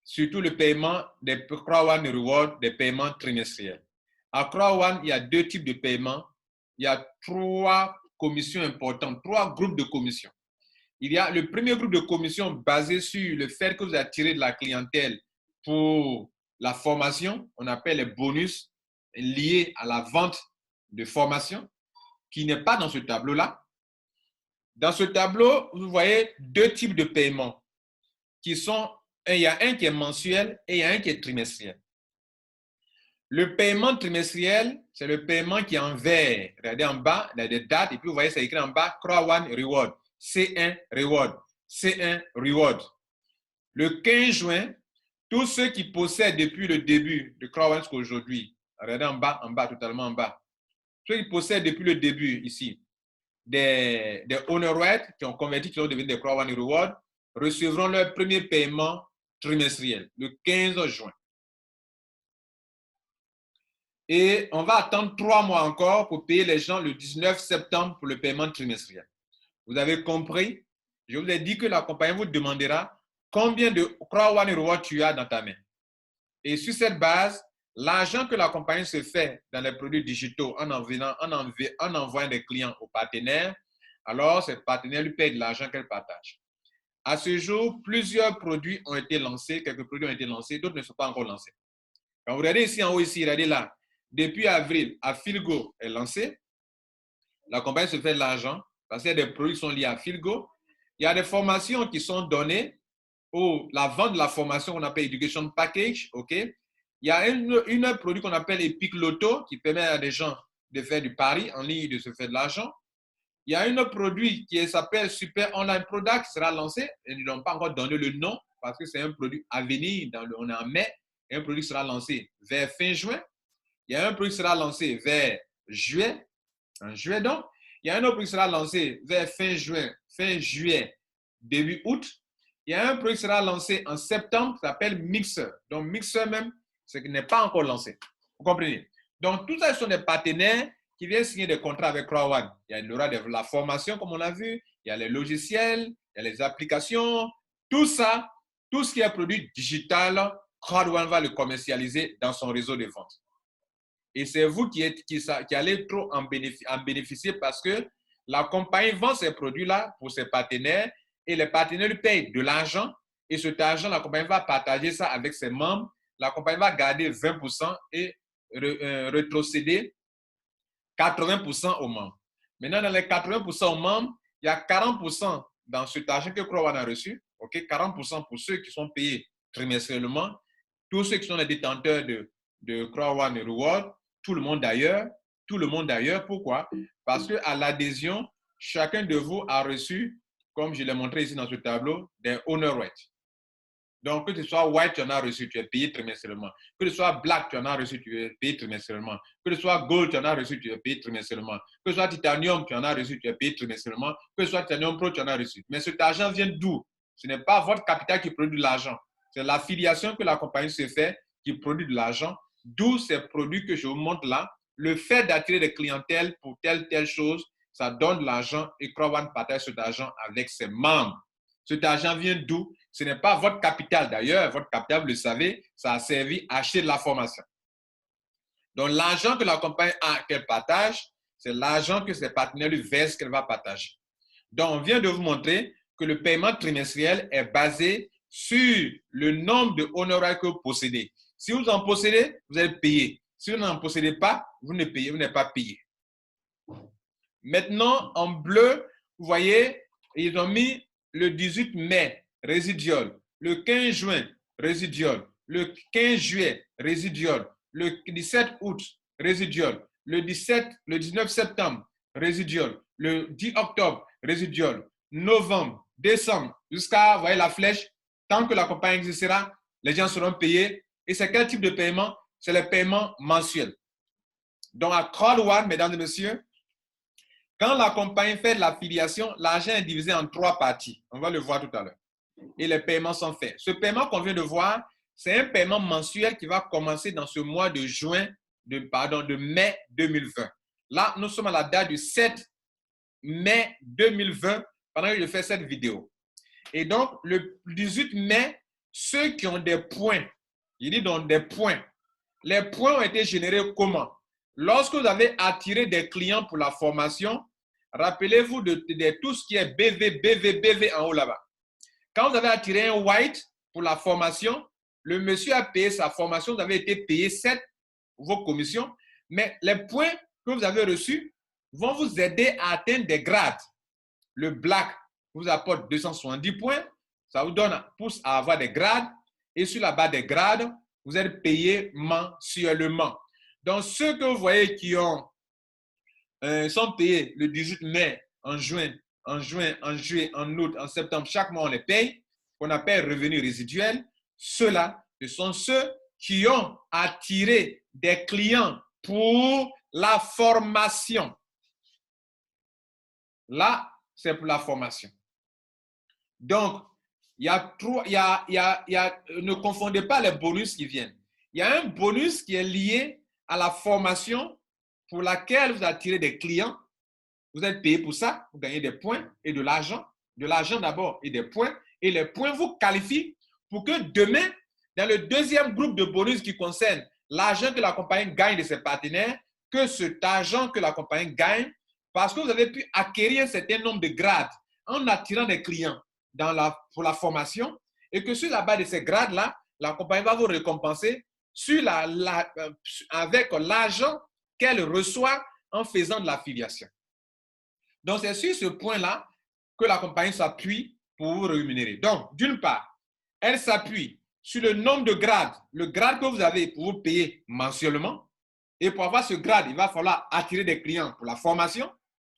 Surtout le paiement des Crowd One Reward, des paiements trimestriels. À Crowd One, il y a 2 types de paiements. Il y a 3 commissions importantes, 3 groupes de commissions. Il y a le premier groupe de commissions basé sur le fait que vous attirez de la clientèle pour la formation. On appelle les bonus liés à la vente de formation, qui n'est pas dans ce tableau-là. Dans ce tableau, vous voyez 2 types de paiements qui sont, il y a un qui est mensuel et il y a un qui est trimestriel. Le paiement trimestriel, c'est le paiement qui est en vert. Regardez en bas, il y a des dates et puis vous voyez, c'est écrit en bas, Crowd One Reward, C1 Reward, C1 Reward. Le 15 juin, tous ceux qui possèdent depuis le début de Crowd One jusqu'à aujourd'hui, regardez en bas, totalement en bas, ceux qui possèdent depuis le début ici, des HonorWare qui ont converti, qui ont devenu des Crowd One Reward, recevront leur premier paiement trimestriel le 15 juin. Et on va attendre 3 mois encore pour payer les gens le 19 septembre pour le paiement trimestriel. Vous avez compris? Je vous ai dit que la compagnie vous demandera combien de Crowd One Reward tu as dans ta main. Et sur cette base, l'argent que la compagnie se fait dans les produits digitaux en envoyant des clients aux partenaires, alors ces partenaires lui payent de l'argent qu'elle partage. À ce jour, plusieurs produits ont été lancés, quelques produits ont été lancés, d'autres ne sont pas encore lancés. Quand vous regardez ici en haut, regardez là, depuis avril, Affilgo est lancé. La compagnie se fait de l'argent parce qu'il y a des produits qui sont liés à Affilgo. Il y a des formations qui sont données, ou la vente de la formation qu'on appelle Education Package, ok? Il y a un produit qu'on appelle Epic Lotto qui permet à des gens de faire du pari en ligne, de se faire de l'argent. Il y a un produit qui s'appelle Super Online Product qui sera lancé. Ils n'ont pas encore donné le nom parce que c'est un produit à venir. On est en mai. Et un produit qui sera lancé vers fin juin. Il y a un produit qui sera lancé vers juillet. En juillet donc. Il y a un autre produit qui sera lancé vers fin juillet, début août. Il y a un produit qui sera lancé en septembre qui s'appelle Mixer. Donc Mixer même, ce qui n'est pas encore lancé. Vous comprenez? Donc tout ça, ce sont des partenaires qui viennent signer des contrats avec Crowd One. Il y aura de la formation, comme on l'a vu, il y a les logiciels, il y a les applications, tout ça, tout ce qui est produit digital, Crowd One va le commercialiser dans son réseau de vente. Et c'est vous qui allez trop en bénéficier parce que la compagnie vend ces produits-là pour ses partenaires et les partenaires lui payent de l'argent et cet argent, la compagnie va partager ça avec ses membres. La compagnie va garder 20% et rétrocéder 80% aux membres. Maintenant, dans les 80% aux membres, il y a 40% dans cet argent que Crowd One a reçu. Okay? 40% pour ceux qui sont payés trimestriellement. Tous ceux qui sont les détenteurs de Crowd One Reward, tout le monde d'ailleurs. Tout le monde d'ailleurs. Pourquoi? Parce qu'à l'adhésion, chacun de vous a reçu, comme je l'ai montré ici dans ce tableau, des HonorWare. Donc, que tu sois white, tu en as reçu, tu es payé trimestriellement. Que tu sois black, tu en as reçu, tu es payé trimestriellement. Que tu sois gold, tu en as reçu, tu es payé trimestriellement. Que tu sois titanium, tu en as reçu, tu es payé trimestriellement. Que tu sois titanium pro, tu en as reçu. Mais cet argent vient d'où? Ce n'est pas votre capital qui produit de l'argent. C'est l'affiliation que la compagnie se fait qui produit de l'argent. D'où ces produits que je vous montre là. Le fait d'attirer des clientèles pour telle chose, ça donne de l'argent et Crowd One partage cet argent avec ses membres. Cet argent vient d'où? Ce n'est pas votre capital d'ailleurs. Votre capital, vous le savez, ça a servi à acheter de la formation. Donc, l'argent que la compagnie a, qu'elle partage, c'est l'argent que ses partenaires lui versent qu'elle va partager. Donc, on vient de vous montrer que le paiement trimestriel est basé sur le nombre de honoraires que vous possédez. Si vous en possédez, vous allez payer. Si vous n'en possédez pas, vous ne payez, vous n'êtes pas payé. Maintenant, en bleu, vous voyez, ils ont mis le 18 mai, résidual, le 15 juin, résidual, le 15 juillet, résidual, le 17 août, résidual, le 19 septembre, résidual, le 10 octobre, résidual, novembre, décembre, jusqu'à, vous voyez la flèche, tant que la compagnie existera, les gens seront payés. Et c'est quel type de paiement? C'est le paiement mensuel. Donc, à CrowdOne, mesdames et messieurs, quand la compagnie fait de l'affiliation, l'argent est divisé en 3 parties. On va le voir tout à l'heure. Et les paiements sont faits. Ce paiement qu'on vient de voir, c'est un paiement mensuel qui va commencer dans ce mois de de mai 2020. Là, nous sommes à la date du 7 mai 2020, pendant que je fais cette vidéo. Et donc, le 18 mai, ceux qui ont des points, il dit donc des points, les points ont été générés comment? Lorsque vous avez attiré des clients pour la formation, rappelez-vous de tout ce qui est BV en haut là-bas. Quand vous avez attiré un white pour la formation, le monsieur a payé sa formation, vous avez été payé 7 vos commissions, mais les points que vous avez reçus vont vous aider à atteindre des grades. Le black vous apporte 270 points, ça vous pousse à avoir des grades, et sur la base des grades, vous êtes payé mensuellement. Donc, ceux que vous voyez qui sont payés le 18 mai, en juin, en juillet, en août, en septembre, chaque mois on les paye, qu'on appelle revenus résiduels, ceux-là, ce sont ceux qui ont attiré des clients pour la formation. Là, c'est pour la formation. Donc, ne confondez pas les bonus qui viennent. Il y a un bonus qui est lié à la formation pour laquelle vous attirez des clients. Vous êtes payé pour ça, vous gagnez des points et de l'argent. De l'argent d'abord et des points. Et les points vous qualifient pour que demain, dans le deuxième groupe de bonus qui concerne l'argent que la compagnie gagne de ses partenaires, que cet argent que la compagnie gagne, parce que vous avez pu acquérir un certain nombre de grades en attirant des clients pour la formation, et que sur la base de ces grades-là, la compagnie va vous récompenser avec l'argent qu'elle reçoit en faisant de l'affiliation. Donc, c'est sur ce point-là que la compagnie s'appuie pour vous rémunérer. Donc, d'une part, elle s'appuie sur le nombre de grades, le grade que vous avez pour vous payer mensuellement. Et pour avoir ce grade, il va falloir attirer des clients pour la formation.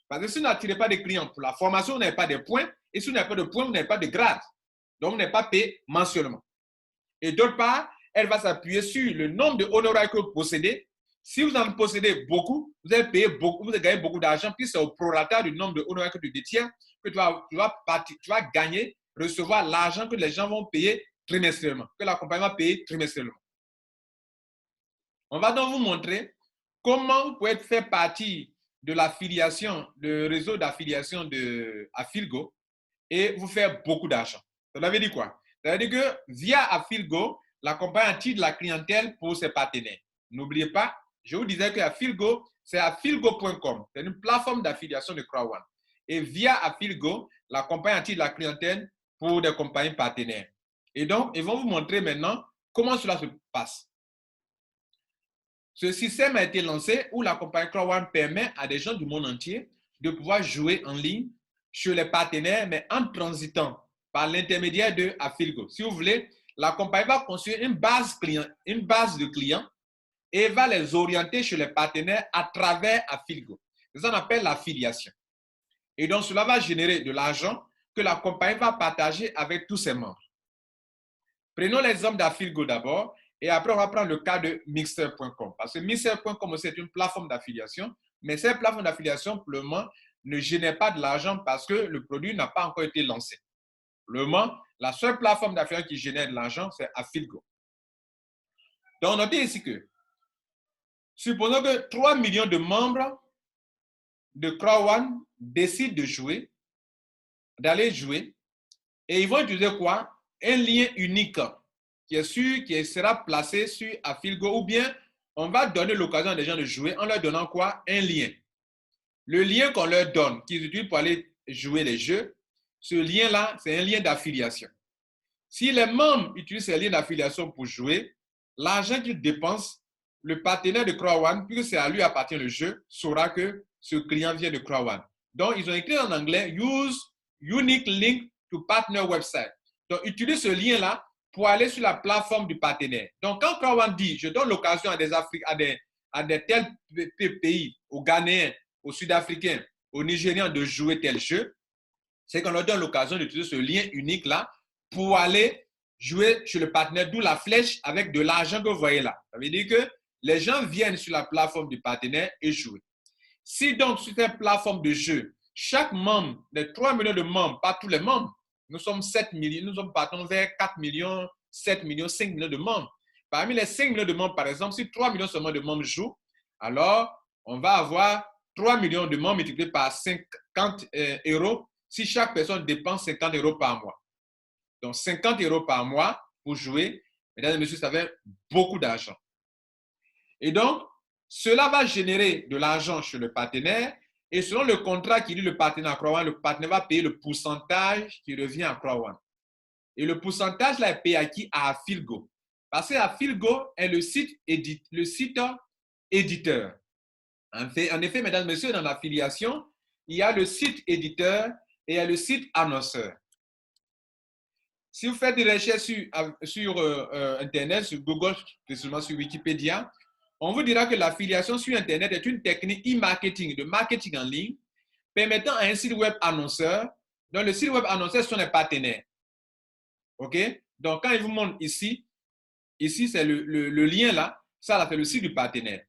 Parce que si vous n'attirez pas des clients pour la formation, vous n'avez pas de points. Et si vous n'avez pas de points, vous n'avez pas de grade. Donc, vous n'êtes pas payé mensuellement. Et d'autre part, elle va s'appuyer sur le nombre de honoraires que vous possédez. Si vous en possédez beaucoup, vous allez payer beaucoup, vous allez gagner beaucoup d'argent, puis c'est au prorata du nombre de honoraires que tu détiens que tu vas gagner, recevoir l'argent que les gens vont payer trimestriellement, que la compagnie va payer trimestriellement. On va donc vous montrer comment vous pouvez faire partie de l'affiliation, le réseau d'affiliation de Affilgo et vous faire beaucoup d'argent. Ça veut dire quoi? Ça veut dire que via Affilgo, la compagnie attire de la clientèle pour ses partenaires. N'oubliez pas, je vous disais que Affilgo, c'est affilgo.com. C'est une plateforme d'affiliation de CrowdOne. Et via Affilgo, la compagnie attire de la clientèle pour des compagnies partenaires. Et donc, ils vont vous montrer maintenant comment cela se passe. Ce système a été lancé où la compagnie CrowdOne permet à des gens du monde entier de pouvoir jouer en ligne chez les partenaires, mais en transitant par l'intermédiaire de Affilgo. Si vous voulez, la compagnie va construire une base de clients et va les orienter chez les partenaires à travers Affilgo. C'est ça qu'on appelle l'affiliation. Et donc, cela va générer de l'argent que la compagnie va partager avec tous ses membres. Prenons l'exemple d'Affilgo d'abord. Et après, on va prendre le cas de Mixer.com. Parce que Mixer.com, c'est une plateforme d'affiliation. Mais cette plateforme d'affiliation, pour le moment, ne génère pas de l'argent parce que le produit n'a pas encore été lancé. Pour le moment, la seule plateforme d'affiliation qui génère de l'argent, c'est Affilgo. Donc, notez ici que, supposons que 3 millions de membres de CrowdOne décident de jouer, d'aller jouer, et ils vont utiliser quoi? Un lien unique qui sera placé sur Affilgo, ou bien on va donner l'occasion à des gens de jouer en leur donnant quoi? Un lien. le lien qu'on leur donne, qu'ils utilisent pour aller jouer les jeux, ce lien-là, c'est un lien d'affiliation. Si les membres utilisent ces liens d'affiliation pour jouer, l'argent qu'ils dépensent, le partenaire de CrowdOne, puisque c'est à lui appartient le jeu, saura que ce client vient de CrowdOne. Donc, ils ont écrit en anglais, use unique link to partner website. Donc, utilise ce lien-là pour aller sur la plateforme du partenaire. Donc, quand CrowdOne dit, je donne l'occasion à des tels pays, aux Ghanéens, aux Sud-Africains, aux Nigériens de jouer tel jeu, c'est qu'on leur donne l'occasion d'utiliser ce lien unique-là pour aller jouer sur le partenaire, d'où la flèche avec de l'argent que vous voyez là. Ça veut dire que les gens viennent sur la plateforme du partenaire et jouent. Si donc sur cette plateforme de jeu, chaque membre, des 3 millions de membres, pas tous les membres, nous sommes 7 millions, nous sommes partons vers 4 millions, 7 millions, 5 millions de membres. Parmi les 5 millions de membres, par exemple, si 3 millions seulement de membres jouent, alors on va avoir 3 millions de membres multipliés par 50 euros si chaque personne dépense 50 euros par mois. Donc, 50 euros par mois pour jouer, mesdames et messieurs, ça fait beaucoup d'argent. Et donc, cela va générer de l'argent chez le partenaire et selon le contrat qui lie le partenaire à CrowdOne, le partenaire va payer le pourcentage qui revient à CrowdOne. Et le pourcentage là est payé à qui? À Affilgo. Parce que Affilgo est le site éditeur. En effet, mesdames et messieurs, dans l'affiliation, il y a le site éditeur et il y a le site annonceur. Si vous faites des recherches sur Internet, sur Google, spécialement sur Wikipédia, on vous dira que l'affiliation sur Internet est une technique e-marketing, de marketing en ligne, permettant à un site web annonceur, donc le site web annonceur sont les partenaires. OK? Donc, quand il vous montre ici c'est le lien là, ça c'est le site du partenaire.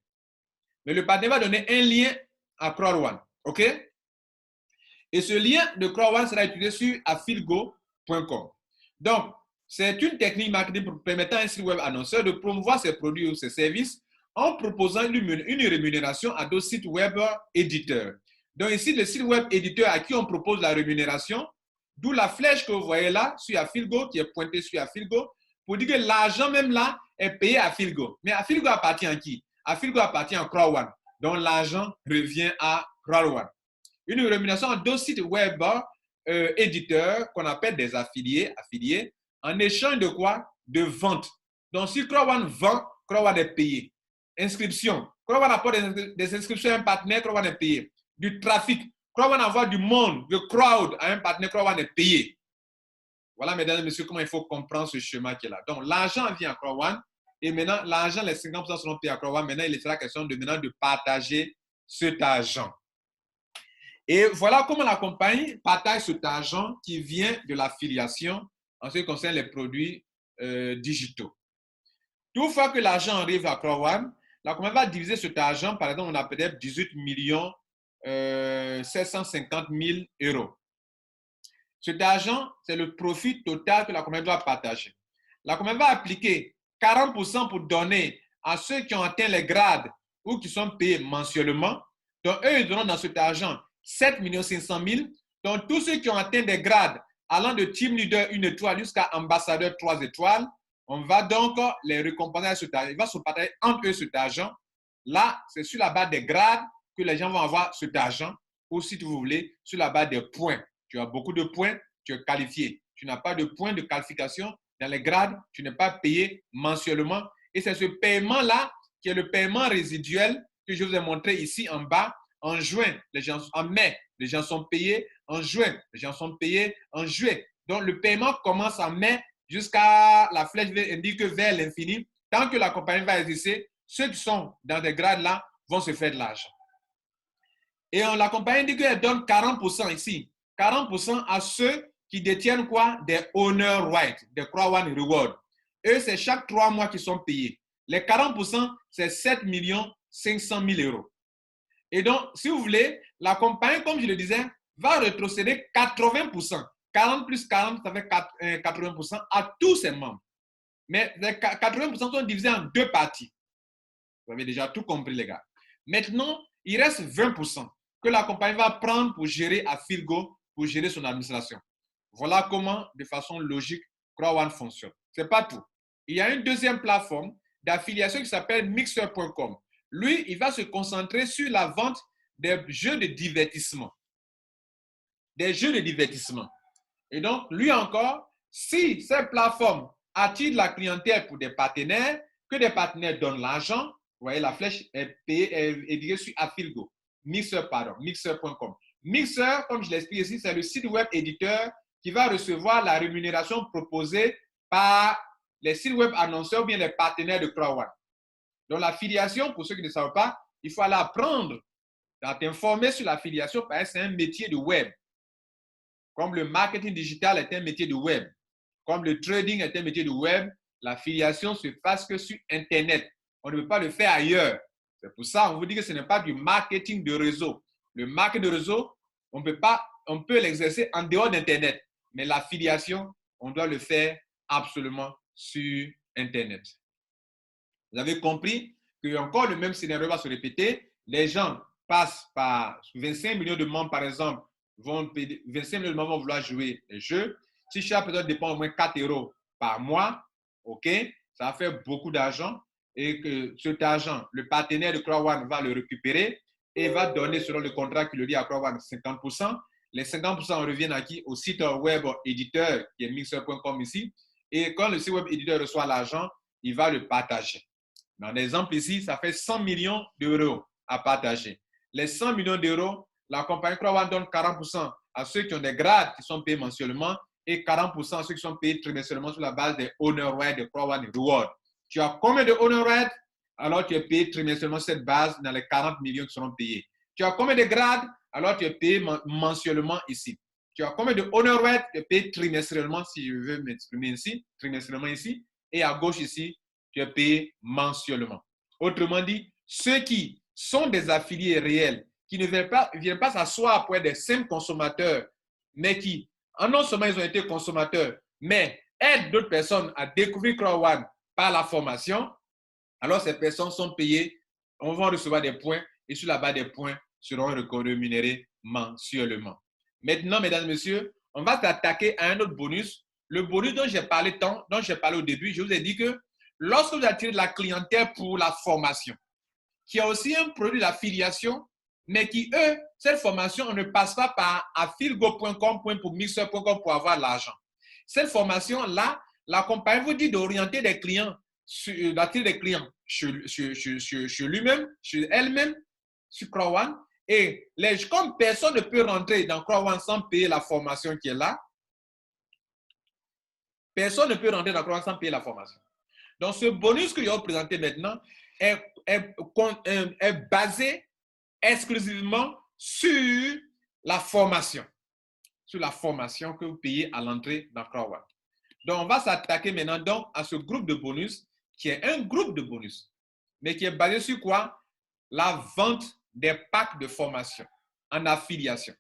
Mais le partenaire va donner un lien à CrowdOne. OK? Et ce lien de CrowdOne sera utilisé sur affilgo.com. Donc, c'est une technique marketing permettant à un site web annonceur de promouvoir ses produits ou ses services en proposant une rémunération à d'autres sites web éditeurs. Donc ici, le site web éditeur à qui on propose la rémunération, d'où la flèche que vous voyez là, sur Affilgo, qui est pointée sur Affilgo, pour dire que l'argent même là est payé à Affilgo. Mais Affilgo appartient à qui? Affilgo appartient à CrowdOne. Donc l'argent revient à CrowdOne. Une rémunération à d'autres sites web éditeurs qu'on appelle des affiliés, en échange de quoi? De vente. Donc si CrowdOne vend, CrowdOne est payé. Inscription. CrowdOne apporte des inscriptions à un partenaire, CrowdOne est payé. Du trafic. CrowdOne envoie du monde, de crowd à un partenaire, CrowdOne est payé. Voilà, mesdames et messieurs, comment il faut comprendre ce schéma qui est là. Donc, l'argent vient à CrowdOne et maintenant, l'argent, les 50% seront payés à CrowdOne. Maintenant, il sera question de partager cet argent. Et voilà comment la compagnie partage cet argent qui vient de l'affiliation en ce qui concerne les produits digitaux. Toutefois que l'argent arrive à CrowdOne, la compagnie va diviser cet argent, par exemple, on a peut-être 18 750 000 euros. Cet argent, c'est le profit total que la compagnie doit partager. La compagnie va appliquer 40% pour donner à ceux qui ont atteint les grades ou qui sont payés mensuellement. Donc, eux, ils donneront dans cet argent 7 500 000. Donc, tous ceux qui ont atteint des grades allant de team leader 1 étoile jusqu'à ambassadeur 3 étoiles, on va donc les récompenser à cet argent. Il va se partager entre eux cet argent. Là, c'est sur la base des grades que les gens vont avoir cet argent, ou si vous voulez, sur la base des points. Tu as beaucoup de points, tu es qualifié. Tu n'as pas de points de qualification dans les grades, tu n'es pas payé mensuellement. Et c'est ce paiement-là qui est le paiement résiduel que je vous ai montré ici en bas. En juin, en mai, les gens sont payés. En juin, les gens sont payés. En juillet. Donc, le paiement commence en mai jusqu'à la flèche indique vers l'infini. Tant que la compagnie va exister, ceux qui sont dans des grades-là vont se faire de l'argent. Et la compagnie dit qu'elle donne 40% ici. 40% à ceux qui détiennent quoi? Des honor rights, des CrowdOne Reward. Eux, c'est chaque 3 mois qu'ils sont payés. Les 40%, c'est 7 500 000 euros. Et donc, si vous voulez, la compagnie, comme je le disais, va rétrocéder 80%. 40 plus 40, ça fait 80% à tous ses membres. Mais les 80% sont divisés en 2 parties. Vous avez déjà tout compris, les gars. Maintenant, il reste 20% que la compagnie va prendre pour gérer Affilgo, pour gérer son administration. Voilà comment, de façon logique, CrowdOne fonctionne. Ce n'est pas tout. Il y a une deuxième plateforme d'affiliation qui s'appelle Mixer.com. Lui, il va se concentrer sur la vente des jeux de divertissement. Des jeux de divertissement. Et donc, lui encore, si ces plateformes attirent la clientèle pour des partenaires, que des partenaires donnent l'argent, vous voyez, la flèche est payée, est dirigée sur Affilgo. Mixer.com. Mixer, comme je l'explique ici, c'est le site web éditeur qui va recevoir la rémunération proposée par les sites web annonceurs ou bien les partenaires de Crowd1. Donc, l'affiliation, pour ceux qui ne savent pas, il faut aller apprendre à t'informer sur l'affiliation parce que c'est un métier de web. Comme le marketing digital est un métier de web, comme le trading est un métier de web, l'affiliation se passe que sur Internet. On ne peut pas le faire ailleurs. C'est pour ça qu'on vous dit que ce n'est pas du marketing de réseau. Le marketing de réseau, on peut l'exercer en dehors d'Internet. Mais l'affiliation, on doit le faire absolument sur Internet. Vous avez compris que encore le même scénario va se répéter. Les gens passent par 25 millions de membres, par exemple, 25 millions de membres vont vouloir jouer les jeux. Si chaque personne dépense au moins 4 euros par mois, OK, ça va faire beaucoup d'argent et que cet argent, le partenaire de Crowd1 va le récupérer et va donner, selon le contrat qui le lie à Crowd1, 50%. Les 50% reviennent à qui? Au site web éditeur qui est mixer.com ici. Et quand le site web éditeur reçoit l'argent, il va le partager. Dans l'exemple ici, ça fait 100 millions d'euros à partager. Les 100 millions d'euros, la compagnie Crowd1 donne 40% à ceux qui ont des grades qui sont payés mensuellement et 40% à ceux qui sont payés trimestriellement sur la base des honor rights de Crowd1 Reward. Tu as combien de honor rights? Alors tu es payé trimestriellement sur cette base dans les 40 millions qui seront payés. Tu as combien de grades? Alors tu es payé mensuellement ici. Tu as combien de honor rights? Tu es payé trimestriellement, si je veux m'exprimer ici, trimestriellement ici. Et à gauche ici, tu es payé mensuellement. Autrement dit, ceux qui sont des affiliés réels, qui ne viennent pas s'asseoir pour être des simples consommateurs, mais qui, non seulement ils ont été consommateurs, mais aident d'autres personnes à découvrir Crowd1 par la formation, alors ces personnes sont payées, on va recevoir des points et sur la base des points seront rémunérés mensuellement. Maintenant, mesdames et messieurs, on va s'attaquer à un autre bonus. Le bonus dont j'ai parlé au début, je vous ai dit que lorsque vous attirez de la clientèle pour la formation, qui a aussi un produit d'affiliation, mais qui, eux, cette formation, on ne passe pas par affilgo.com pour mixer.com pour avoir l'argent. Cette formation-là, la compagnie vous dit d'orienter des clients, d'attirer des clients sur lui-même, sur elle-même, sur Crowd1. Et comme personne ne peut rentrer dans Crowd1 sans payer la formation qui est là, personne ne peut rentrer dans Crowd1 sans payer la formation. Donc, ce bonus que je vais vous présenter maintenant est basé exclusivement sur la formation que vous payez à l'entrée dans Crowd1. Donc, on va s'attaquer maintenant donc à ce groupe de bonus qui est un groupe de bonus, mais qui est basé sur quoi? La vente des packs de formation en affiliation.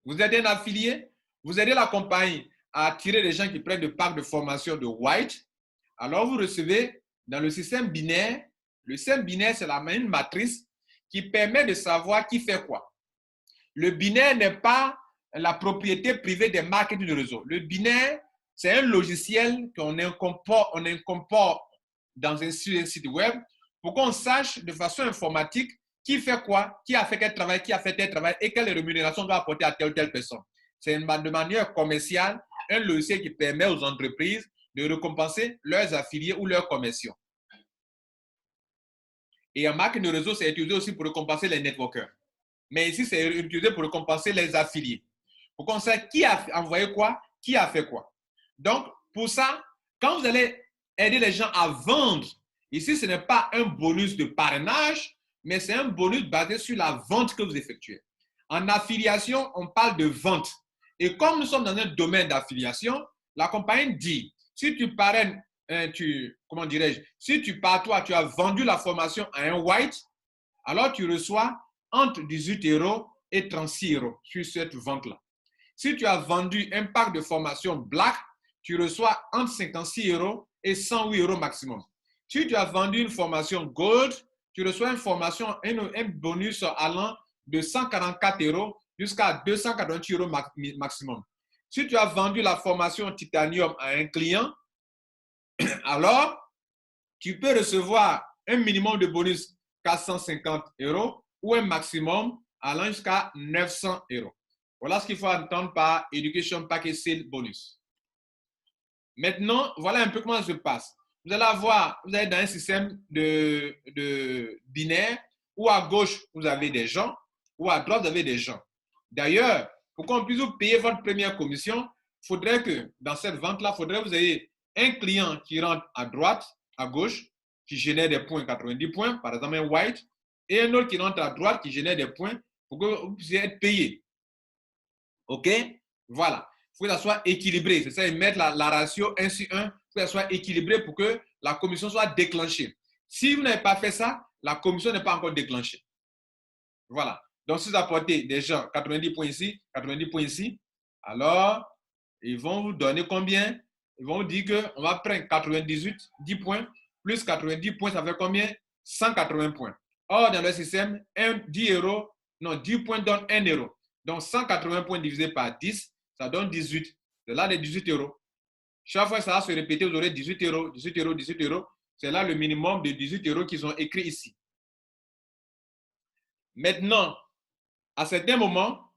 Vous êtes un affilié, vous aidez la compagnie à attirer les gens qui prennent des packs de formation de White. Alors, vous recevez dans le système binaire. Le système binaire, c'est une matrice qui permet de savoir qui fait quoi. Le binaire n'est pas la propriété privée des marketeurs de réseau. Le binaire, c'est un logiciel qu'on incorpore dans un site web pour qu'on sache de façon informatique qui fait quoi, qui a fait quel travail, qui a fait tel travail et quelle rémunération doit apporter à telle ou telle personne. C'est de manière commerciale un logiciel qui permet aux entreprises de récompenser leurs affiliés ou leurs commerciaux. Et en marketing de réseau, c'est utilisé aussi pour récompenser les networkers. Mais ici, c'est utilisé pour récompenser les affiliés. Pour qu'on sache qui a envoyé quoi, qui a fait quoi. Donc, pour ça, quand vous allez aider les gens à vendre, ici, ce n'est pas un bonus de parrainage, mais c'est un bonus basé sur la vente que vous effectuez. En affiliation, on parle de vente. Et comme nous sommes dans un domaine d'affiliation, la compagnie dit, si tu parraines, comment dirais-je, si tu as vendu la formation à un white, alors tu reçois entre 18 euros et 36 euros sur cette vente-là. Si tu as vendu un pack de formation black, tu reçois entre 56 euros et 108 euros maximum. Si tu as vendu une formation gold, tu reçois un bonus allant de 144 euros jusqu'à 288 euros maximum. Si tu as vendu la formation titanium à un client, alors tu peux recevoir un minimum de bonus 450 euros ou un maximum allant jusqu'à 900 euros. Voilà ce qu'il faut entendre par Education Package Sale Bonus. Maintenant, voilà un peu comment ça se passe. Vous allez avoir, vous êtes dans un système de binaire où à gauche, vous avez des gens, ou à droite, vous avez des gens. D'ailleurs, pour qu'on puisse vous payer votre première commission, il faudrait que dans cette vente-là, il faudrait que vous ayez un client qui rentre à droite, à gauche, qui génère des points, 90 points, par exemple un white, et un autre qui rentre à droite, qui génère des points pour que vous puissiez être payé. OK? Voilà. Il faut que ça soit équilibré. C'est ça, ils mettent la ratio 1 sur 1. Il faut que ça soit équilibré pour que la commission soit déclenchée. Si vous n'avez pas fait ça, la commission n'est pas encore déclenchée. Voilà. Donc, si vous apportez des gens 90 points ici, 90 points ici, alors, ils vont vous donner combien? Ils vont vous dire qu'on va prendre 98, 10 points, plus 90 points, ça fait combien? 180 points. Or, dans le système, 10 euros, non, 10 points donnent 1 euro. Donc, 180 points divisé par 10, ça donne 18. C'est là les 18 euros. Chaque fois que ça va se répéter, vous aurez 18 euros, 18 euros, 18 euros. C'est là le minimum de 18 euros qu'ils ont écrit ici. Maintenant, à certains moments,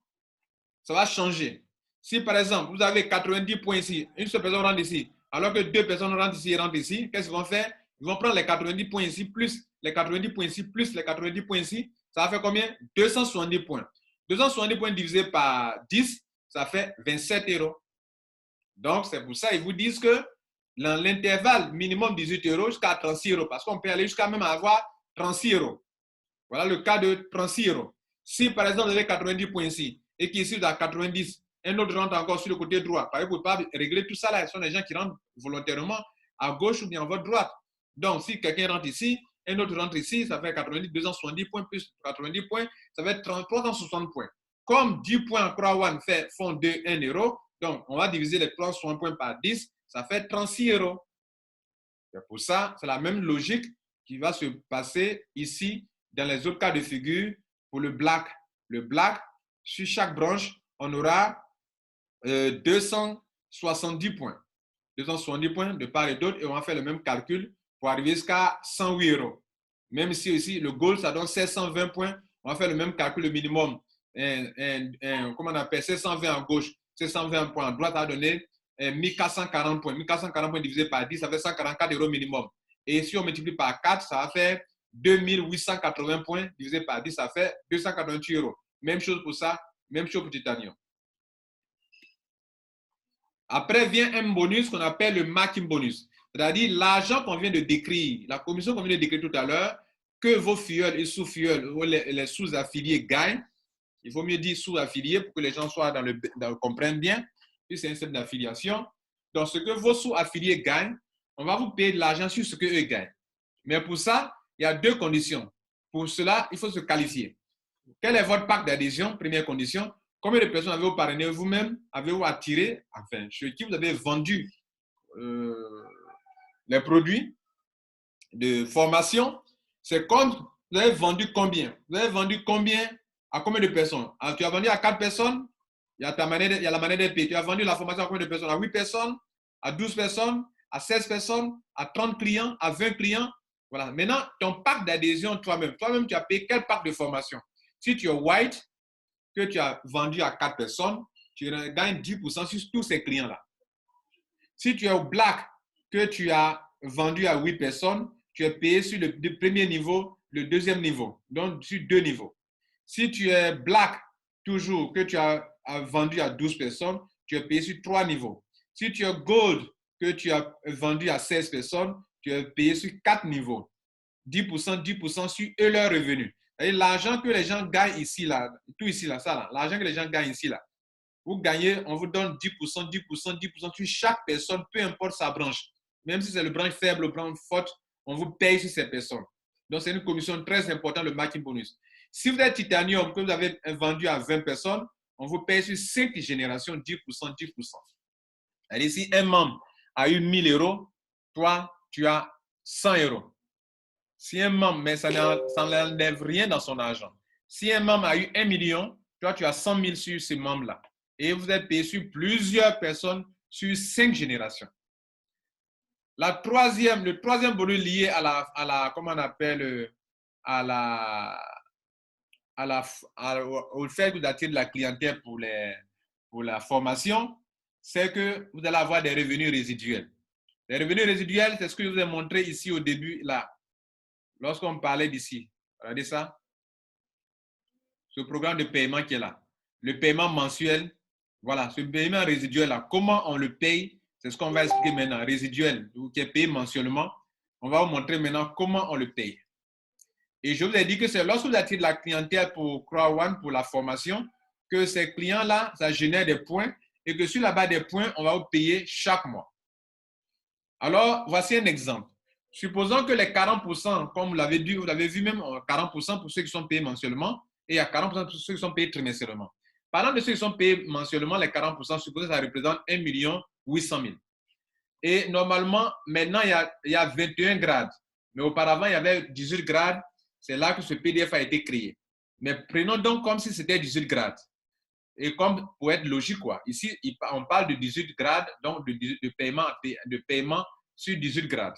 ça va changer. Si par exemple, vous avez 90 points ici, une seule personne rentre ici, alors que deux personnes rentrent ici et rentrent ici, qu'est-ce qu'ils vont faire? Ils vont prendre les 90 points ici, plus les 90 points ici, plus les 90 points ici. Ça va faire combien? 270 points. 270 points divisé par 10, ça fait 27 euros. Donc, c'est pour ça qu'ils vous disent que dans l'intervalle minimum 18 euros jusqu'à 36 euros, parce qu'on peut aller jusqu'à même avoir 36 euros. Voilà le cas de 36 euros. Si par exemple vous avez 90 points ici et qu'ici vous avez 90, un autre rentre encore sur le côté droit, vous ne pouvez pas régler tout ça là. Ce sont des gens qui rentrent volontairement à gauche ou bien à votre droite. Donc, si quelqu'un rentre ici, un autre rentre ici, ça fait 90, 270 points plus 90 points, ça fait 360 points. Comme 10 points en Croix One font 1 euro, donc on va diviser les 360 points par 10, ça fait 36 euros. C'est pour ça, c'est la même logique qui va se passer ici dans les autres cas de figure pour le black. Le black, sur chaque branche, on aura 270 points. 270 points de part et d'autre et on va faire le même calcul pour arriver jusqu'à 108 euros. Même si ici, le gold, ça donne 720 points, on va faire le même calcul, le minimum. Comment on appelle 720 à gauche, 720 points à droite, ça va donner 1440 points. 1440 points divisé par 10, ça fait 144 euros minimum. Et si on multiplie par 4, ça va faire 2880 points divisé par 10, ça fait 288 euros. Même chose pour ça, même chose pour Titanium. Après vient un bonus qu'on appelle le marking bonus. C'est-à-dire l'argent qu'on vient de décrire, la commission qu'on vient de décrire tout à l'heure, que vos filleuls et sous-filleuls ou les sous-affiliés gagnent. Il vaut mieux dire sous-affiliés pour que les gens soient comprennent bien. Puis c'est un système d'affiliation. Donc, ce que vos sous-affiliés gagnent, on va vous payer de l'argent sur ce qu'eux gagnent. Mais pour ça, il y a deux conditions. Pour cela, il faut se qualifier. Quel est votre pacte d'adhésion? Première condition. Combien de personnes avez-vous parrainé vous-même? Avez-vous attiré? Enfin, chez qui vous avez vendu les produits de formation? C'est comme vous avez vendu combien? Vous avez vendu combien à combien de personnes? Alors, tu as vendu à 4 personnes, il y a la manière de payer. Tu as vendu la formation à combien de personnes? À 8 personnes, à 12 personnes, à 16 personnes, à 30 clients, à 20 clients. Voilà. Maintenant, ton pacte d'adhésion toi-même. Toi-même, tu as payé quel pacte de formation? Si tu es white, que tu as vendu à 4 personnes, tu gagnes 10% sur tous ces clients-là. Si tu es black, que tu as vendu à 8 personnes, tu es payé sur le premier niveau, le deuxième niveau, donc sur 2 niveaux. Si tu es black, toujours, que tu as vendu à 12 personnes, tu es payé sur 3 niveaux. Si tu es gold, que tu as vendu à 16 personnes, tu es payé sur 4 niveaux. 10%, 10% sur eux leurs revenus. L'argent que les gens gagnent ici, là, tout ici, là, ça, là, l'argent que les gens gagnent ici, là, vous gagnez, on vous donne 10%, 10%, 10% sur chaque personne, peu importe sa branche. Même si c'est le branche faible, le branche forte, on vous paye sur ces personnes. Donc, c'est une commission très importante, le marketing bonus. Si vous êtes titanium, que vous avez vendu à 20 personnes, on vous paye sur 5 générations, 10%, 10%. C'est-à-dire, si un membre a eu 1000 euros, toi, tu as 100 euros. Si un membre, mais ça n'enlève rien dans son argent. Si un membre a eu 1 million, toi, tu as 100 000 sur ce membre-là. Et vous êtes payé sur plusieurs personnes sur 5 générations. Le troisième bonus lié à la comment on appelle, à au fait que vous attirez de la clientèle pour la formation, c'est que vous allez avoir des revenus résiduels. Les revenus résiduels, c'est ce que je vous ai montré ici au début, là, lorsqu'on parlait d'ici. Regardez ça. Ce programme de paiement qui est là. Le paiement mensuel, voilà, ce paiement résiduel-là, comment on le paye, c'est ce qu'on va expliquer maintenant. Résiduel, qui est payé mensuellement. On va vous montrer maintenant comment on le paye. Et je vous ai dit que c'est lorsque vous attirez de la clientèle pour CrowdOne, pour la formation, que ces clients-là, ça génère des points et que sur la base des points, on va vous payer chaque mois. Alors, voici un exemple. Supposons que les 40%, comme vous l'avez dit, vous l'avez vu même, 40% pour ceux qui sont payés mensuellement et il y a 40% pour ceux qui sont payés trimestriellement. Parlant de ceux qui sont payés mensuellement, les 40%, supposons que ça représente 1 800 000. Et normalement, maintenant, il y a 21 grades. Mais auparavant, il y avait 18 grades. C'est là que ce PDF a été créé. Mais prenons donc comme si c'était 18 grades. Et comme pour être logique, quoi. Ici, on parle de 18 grades, donc de paiement sur 18 grades.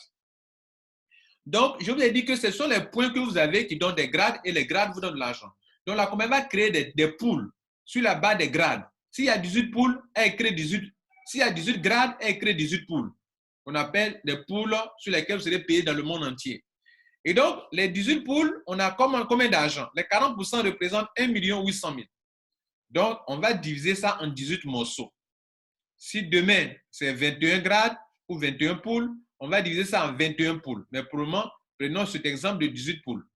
Donc, je vous ai dit que ce sont les points que vous avez qui donnent des grades et les grades vous donnent de l'argent. Donc, la compagnie va créer des poules sur la base des grades. S'il y a 18 poules, elle crée 18. S'il y a 18 grades, elle crée 18 poules. On appelle des poules sur lesquelles vous serez payé dans le monde entier. Et donc, les 18 poules, on a combien d'argent? Les 40% représentent 1 800 000. Donc, on va diviser ça en 18 morceaux. Si demain, c'est 21 grades ou 21 poules, on va diviser ça en 21 poules. Mais pour le moment, prenons cet exemple de 18 poules,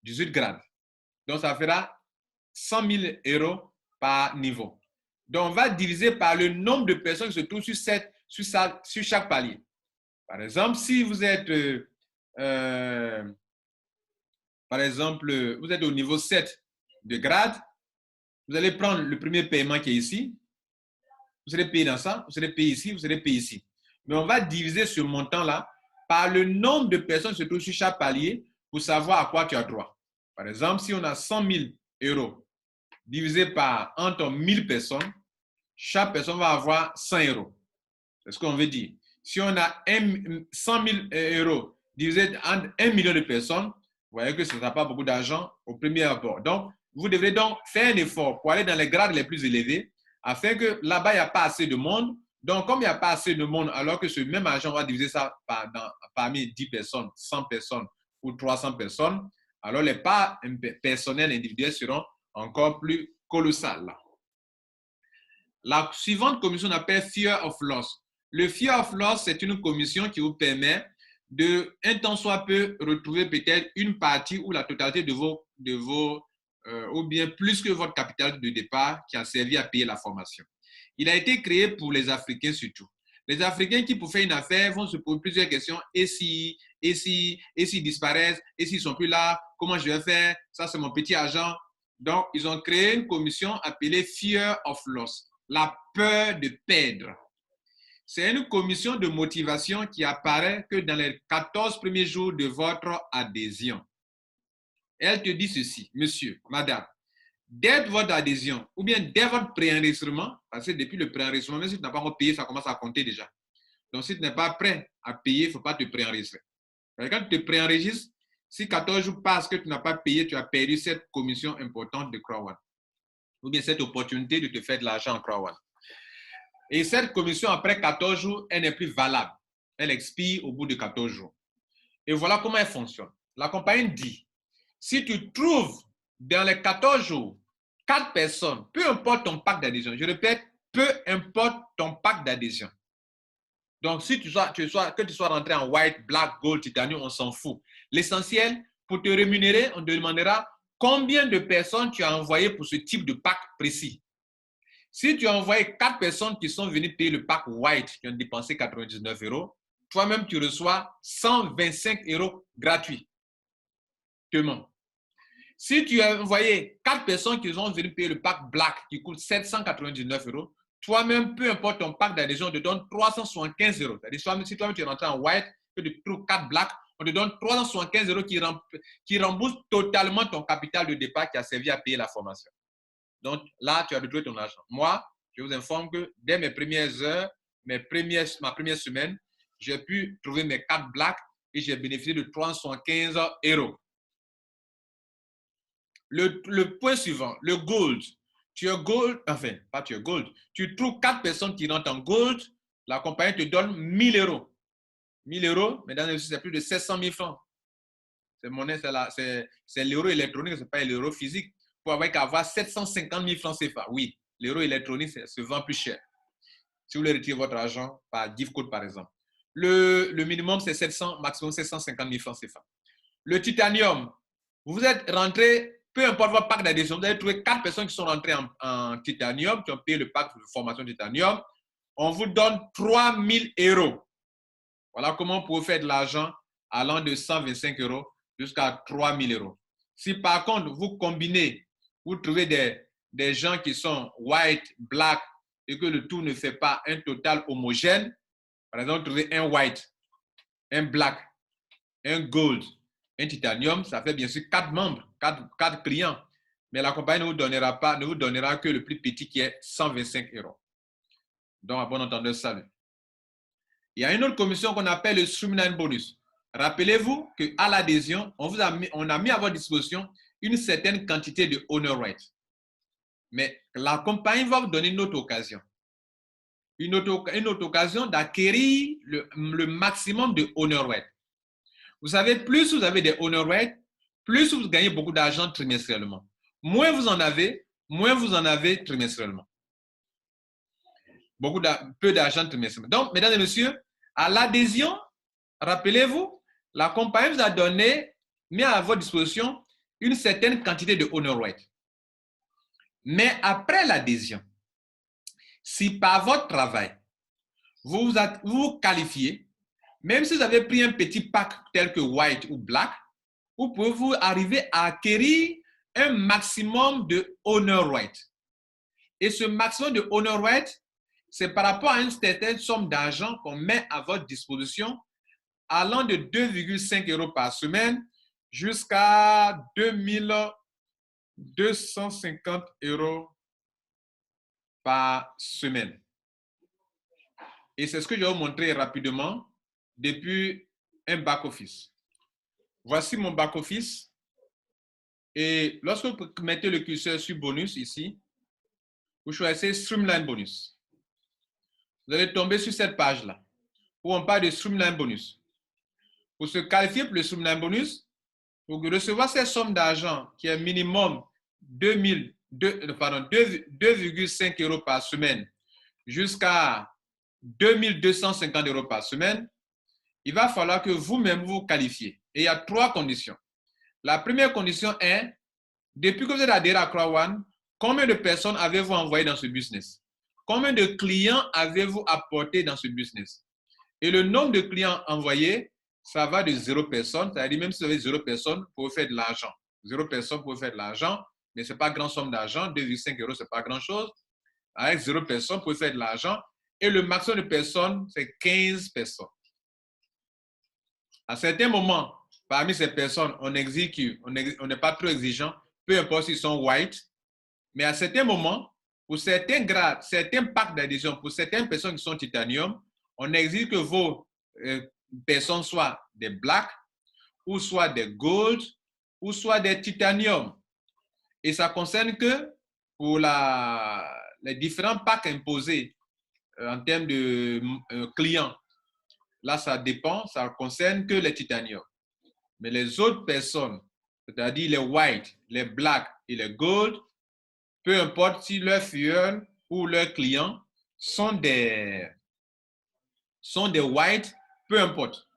18 grades. Donc, ça fera 100 000 euros par niveau. Donc, on va diviser par le nombre de personnes qui se trouvent sur chaque palier. Par exemple, si vous êtes, par exemple, vous êtes au niveau 7 de grade, vous allez prendre le premier paiement qui est ici. Vous serez payé dans ça, vous serez payé ici, vous serez payé ici. Mais on va diviser ce montant-là par le nombre de personnes qui se trouvent sur chaque palier pour savoir à quoi tu as droit. Par exemple, si on a 100 000 euros divisé par entre 1000 personnes, chaque personne va avoir 100 euros. C'est ce qu'on veut dire. Si on a 100 000 euros divisé entre 1 million de personnes, vous voyez que ce ne sera pas beaucoup d'argent au premier abord. Donc, vous devrez donc faire un effort pour aller dans les grades les plus élevés afin que là-bas, il n'y a pas assez de monde. Donc, comme il n'y a pas assez de monde, alors que ce même argent, on va diviser ça parmi 10 personnes, 100 personnes ou 300 personnes, alors les parts personnelles individuelles seront encore plus colossales. La suivante commission, on appelle Fear of Loss. Le Fear of Loss, c'est une commission qui vous permet de, un temps soit peu, retrouver peut-être une partie ou la totalité de vos ou bien plus que votre capital de départ qui a servi à payer la formation. Il a été créé pour les Africains surtout. Les Africains qui, pour faire une affaire, vont se poser plusieurs questions. Et s'ils disparaissent? Et s'ils ne sont plus là? Comment je vais faire? Ça, c'est mon petit argent. Donc, ils ont créé une commission appelée Fear of Loss, la peur de perdre. C'est une commission de motivation qui apparaît que dans les 14 premiers jours de votre adhésion. Elle te dit ceci, monsieur, madame, dès votre adhésion ou bien dès votre préenregistrement, parce que depuis le préenregistrement, même si tu n'as pas encore payé, ça commence à compter déjà. Donc, si tu n'es pas prêt à payer, il ne faut pas te préenregistrer. Quand tu te préenregistres, si 14 jours passent que tu n'as pas payé, tu as perdu cette commission importante de CrowdOne. Ou bien cette opportunité de te faire de l'argent en CrowdOne. Et cette commission, après 14 jours, elle n'est plus valable. Elle expire au bout de 14 jours. Et voilà comment elle fonctionne. La compagnie dit, si tu trouves dans les 14 jours 4 personnes, peu importe ton pack d'adhésion, je répète, peu importe ton pack d'adhésion. Donc, si que tu sois rentré en white, black, gold, titanium, on s'en fout. L'essentiel, pour te rémunérer, on te demandera combien de personnes tu as envoyé pour ce type de pack précis. Si tu as envoyé 4 personnes qui sont venues payer le pack white, qui ont dépensé 99 euros, toi-même, tu reçois 125 euros gratuits. Si tu as envoyé 4 personnes qui sont venues payer le pack black, qui coûte 799 euros, toi-même, peu importe ton pack d'adhésion, on te donne 375 euros. C'est-à-dire, si toi-même tu es rentré en white, que tu trouves 4 black, on te donne 375 euros qui rembourse totalement ton capital de départ qui a servi à payer la formation. Donc là, tu as retrouvé ton argent. Moi, je vous informe que dès mes premières heures, ma première semaine, j'ai pu trouver mes 4 blacks et j'ai bénéficié de 375 euros. Le point suivant, le gold. Tu es gold, enfin, pas tu es gold. Tu trouves 4 personnes qui rentrent en gold, la compagnie te donne 1000 euros. 1000 euros, mesdames et messieurs, c'est plus de 700 000 francs. C'est monnaie, c'est l'euro électronique, ce n'est pas l'euro physique. Pour avoir 750 000 francs CFA. Oui, l'euro électronique se vend plus cher. Si vous voulez retirer votre argent par gift code, par exemple. Le minimum, c'est 700, maximum 750 000 francs CFA. Le titanium, vous êtes rentré, peu importe votre pack d'adhésion, vous avez trouvé 4 personnes qui sont rentrées en titanium, qui ont payé le pack de formation titanium. On vous donne 3 000 euros. Voilà comment vous pouvez faire de l'argent allant de 125 euros jusqu'à 3 000 euros. Si par contre, vous combinez, vous trouvez des gens qui sont white, black, et que le tout ne fait pas un total homogène, par exemple, vous trouvez un white, un black, un gold, un titanium, ça fait bien sûr 4 membres, 4 clients. Mais la compagnie ne vous donnera que le plus petit qui est 125 euros. Donc, à bon entendeur, salut. Il y a une autre commission qu'on appelle le Streamline Bonus. Rappelez-vous qu'à l'adhésion, on a mis à votre disposition une certaine quantité de honor rights. Mais la compagnie va vous donner une autre occasion. Une autre occasion d'acquérir le maximum de honor rights. Vous savez, plus vous avez des honor rights, plus vous gagnez beaucoup d'argent trimestriellement. Moins vous en avez trimestriellement. Peu d'argent trimestriellement. Donc, mesdames et messieurs, à l'adhésion, rappelez-vous, la compagnie vous a mis à votre disposition une certaine quantité de honor rights. Mais après l'adhésion, si par votre travail, vous vous qualifiez, même si vous avez pris un petit pack tel que white ou black, vous pouvez arriver à acquérir un maximum de honor rights. Et ce maximum de honor rights, c'est par rapport à une certaine somme d'argent qu'on met à votre disposition allant de 2,5 euros par semaine jusqu'à 2250 euros par semaine. Et c'est ce que je vais vous montrer rapidement depuis un back-office. Voici mon back-office. Et lorsque vous mettez le curseur sur bonus ici, vous choisissez Streamline Bonus. Vous allez tomber sur cette page-là où on parle de Streamline Bonus. Pour se qualifier pour le Streamline Bonus, pour recevoir cette somme d'argent qui est minimum 2,5 euros par semaine jusqu'à 2250 euros par semaine, il va falloir que vous-même vous qualifiez. Et il y a 3 conditions. La première condition est, depuis que vous êtes adhéré à CrowdOne, combien de personnes avez-vous envoyé dans ce business? Combien de clients avez-vous apporté dans ce business? Et le nombre de clients envoyés, ça va de 0 personne. C'est-à-dire, même si vous avez 0 personne, vous pouvez faire de l'argent. 0 personne, vous pouvez faire de l'argent, mais ce n'est pas grande somme d'argent. 2,5 euros, ce n'est pas grand-chose. Avec 0 personne, vous pouvez faire de l'argent. Et le maximum de personnes, c'est 15 personnes. À certains moments, parmi ces personnes, on n'est pas trop exigeant, peu importe s'ils sont white. Mais à certains moments, pour certains grades, certains packs d'adhésion, pour certaines personnes qui sont titanium, on exige que vos personnes soient des blacks, ou soit des gold, ou soit des titanium. Et ça concerne que pour les différents packs imposés en termes de clients. Là, ça dépend, ça concerne que les titanium. Mais les autres personnes, c'est-à-dire les white, les black et les gold, peu importe si leurs fuel ou leurs clients sont des white, peu importe.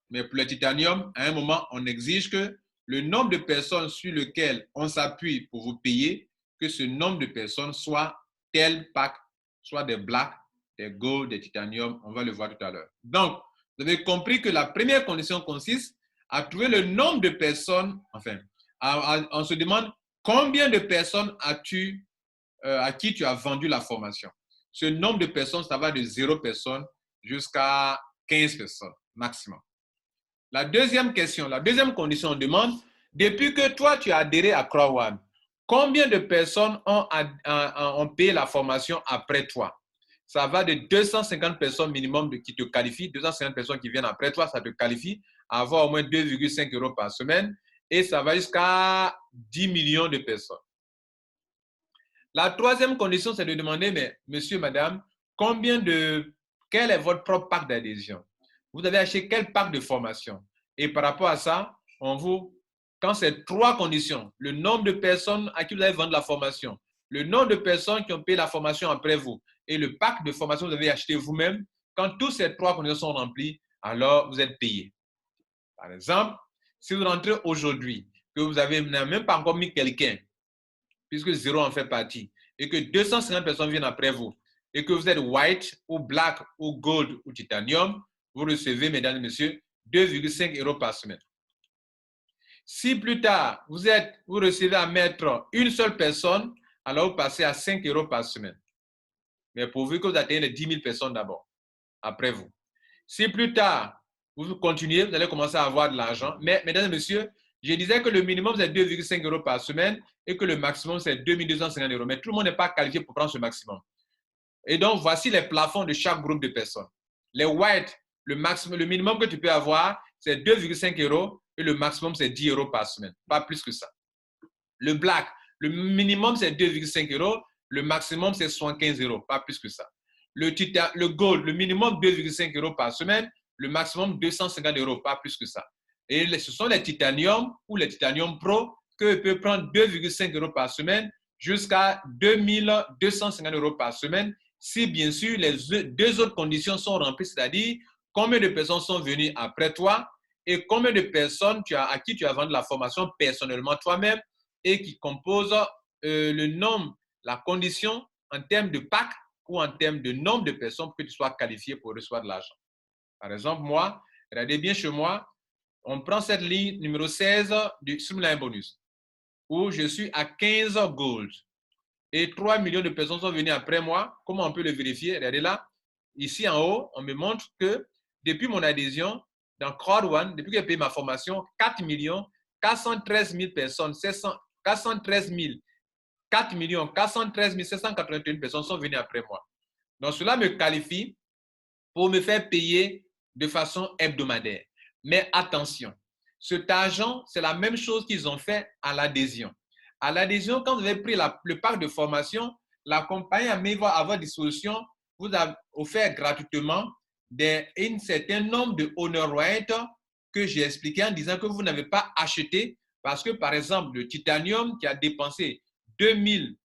Mais pour le titanium, à un moment, on exige que le nombre de personnes sur lesquelles on s'appuie pour vous payer, que ce nombre de personnes soit tel pack, soit des black, des gold, des titanium. On va le voir tout à l'heure. Donc, vous avez compris que la première condition consiste à trouver le nombre de personnes, enfin, on se demande combien de personnes as-tu à qui tu as vendu la formation. Ce nombre de personnes, ça va de 0 personnes jusqu'à 15 personnes maximum. La deuxième question, la deuxième condition, on demande, depuis que toi, tu as adhéré à CrowdOne, combien de personnes ont payé la formation après toi? Ça va de 250 personnes minimum qui te qualifient, 250 personnes qui viennent après toi, ça te qualifie à avoir au moins 2,5 euros par semaine. et ça va jusqu'à 10 millions de personnes. La troisième condition, c'est de demander, mais monsieur, madame, quel est votre propre pack d'adhésion? Vous avez acheté quel pack de formation? Et par rapport à ça, quand c'est trois conditions, le nombre de personnes à qui vous allez vendre la formation, le nombre de personnes qui ont payé la formation après vous et le pack de formation que vous avez acheté vous-même, quand toutes ces trois conditions sont remplies, alors vous êtes payé. Par exemple, si vous rentrez aujourd'hui, que vous n'avez même pas encore mis quelqu'un, puisque zéro en fait partie, et que 250 personnes viennent après vous, et que vous êtes white ou black ou gold ou titanium, vous recevez, mesdames et messieurs, 2,5 € par semaine. Si plus tard, vous recevez à mettre une seule personne, alors vous passez à 5 € par semaine. Mais pourvu que vous atteignez les 10 000 personnes d'abord, après vous. Si plus tard, vous continuez, vous allez commencer à avoir de l'argent. Mais, mesdames et messieurs, je disais que le minimum, c'est 2,5 € par semaine et que le maximum, c'est 2250 €. Mais tout le monde n'est pas qualifié pour prendre ce maximum. Et donc, voici les plafonds de chaque groupe de personnes. Les white, le minimum que tu peux avoir, c'est 2,5 € et le maximum, c'est 10 € par semaine. Pas plus que ça. Le black, le minimum, c'est 2,5 €. Le maximum, c'est 75 €. Pas plus que ça. Le gold, le minimum 2,5 € par semaine, le maximum 250 €, pas plus que ça. Et ce sont les titanium ou les titanium pro que peut prendre 2,5 € par semaine jusqu'à 2250 € par semaine, si bien sûr les deux autres conditions sont remplies, c'est-à-dire combien de personnes sont venues après toi et combien de personnes à qui tu as vendu la formation personnellement toi-même et qui composent le nombre, la condition en termes de pack ou en termes de nombre de personnes pour que tu sois qualifié pour recevoir de l'argent. Par exemple, moi, regardez bien chez moi, on prend cette ligne numéro 16 du Streamline Bonus, où je suis à 15 gold. Et 3 millions de personnes sont venues après moi. Comment on peut le vérifier? Regardez là. Ici en haut, on me montre que depuis mon adhésion, dans Crowd One, depuis que j'ai payé ma formation, 4 413 000 personnes, 413 000 781 personnes sont venues après moi. Donc, cela me qualifie pour me faire payer de façon hebdomadaire. Mais attention, cet argent, c'est la même chose qu'ils ont fait à l'adhésion. À l'adhésion, quand vous avez pris le pack de formation, la compagnie a mis à votre disposition, vous a offert gratuitement un certain nombre de honor rights que j'ai expliqué en disant que vous n'avez pas acheté parce que, par exemple, le titanium qui a dépensé 2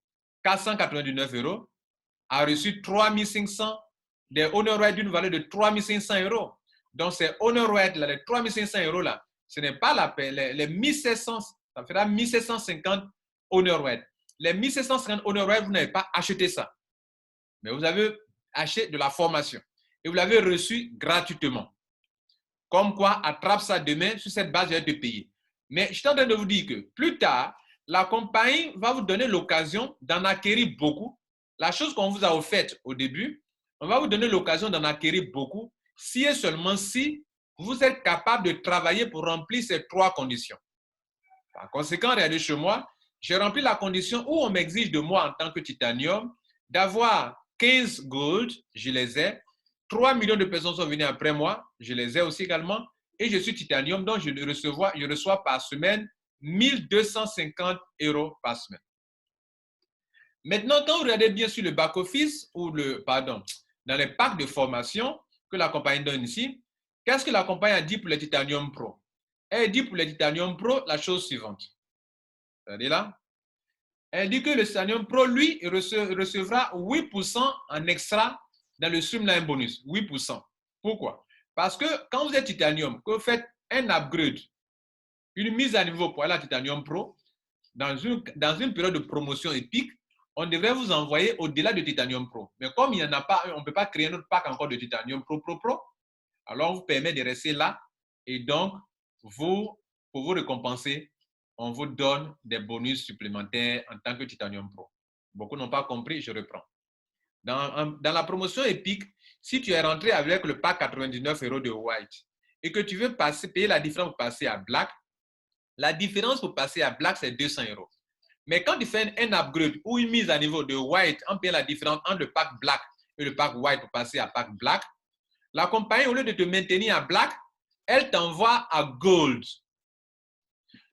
499 € a reçu 3 500 des honor rights d'une valeur de 3 500 €. Donc, ces honor rights, là, les 3 500 € là, ce n'est pas la paix. Les 1700, ça fera 1750 honor rights. Les 1750 honor rights, vous n'avez pas acheté ça. Mais vous avez acheté de la formation. Et vous l'avez reçu gratuitement. Comme quoi, attrape ça demain, sur cette base, je vais te payer. Mais je suis en train de vous dire que plus tard, la compagnie va vous donner l'occasion d'en acquérir beaucoup. La chose qu'on vous a offerte au début, on va vous donner l'occasion d'en acquérir beaucoup si et seulement si vous êtes capable de travailler pour remplir ces trois conditions. Par conséquent, regardez chez moi, j'ai rempli la condition où on m'exige de moi en tant que titanium d'avoir 15 gold, je les ai, 3 millions de personnes sont venues après moi, je les ai aussi également, et je suis titanium, donc je reçois par semaine 1250 € par semaine. Maintenant, quand vous regardez bien sur le back-office, dans les packs de formation que la compagnie donne ici, qu'est-ce que la compagnie a dit pour les Titanium Pro? Elle dit pour les Titanium Pro la chose suivante. Regardez là. Elle dit que le Titanium Pro, lui, recevra 8% en extra dans le Streamline Bonus. 8%. Pourquoi? Parce que quand vous êtes Titanium, que vous faites un upgrade, une mise à niveau pour aller à Titanium Pro, dans une période de promotion épique, on devrait vous envoyer au-delà de Titanium Pro. Mais comme il n'y en a pas, on ne peut pas créer notre pack encore de Titanium Pro, alors on vous permet de rester là et donc, pour vous récompenser, on vous donne des bonus supplémentaires en tant que Titanium Pro. Beaucoup n'ont pas compris, je reprends. Dans la promotion épique, si tu es rentré avec le pack 99 € de White et que tu veux payer la différence pour passer à Black, la différence pour passer à Black, c'est 200 €. Mais quand tu fais un upgrade ou une mise à niveau de White en payant la différence entre le pack Black et le pack White pour passer à pack Black, la compagnie, au lieu de te maintenir à Black, elle t'envoie à Gold.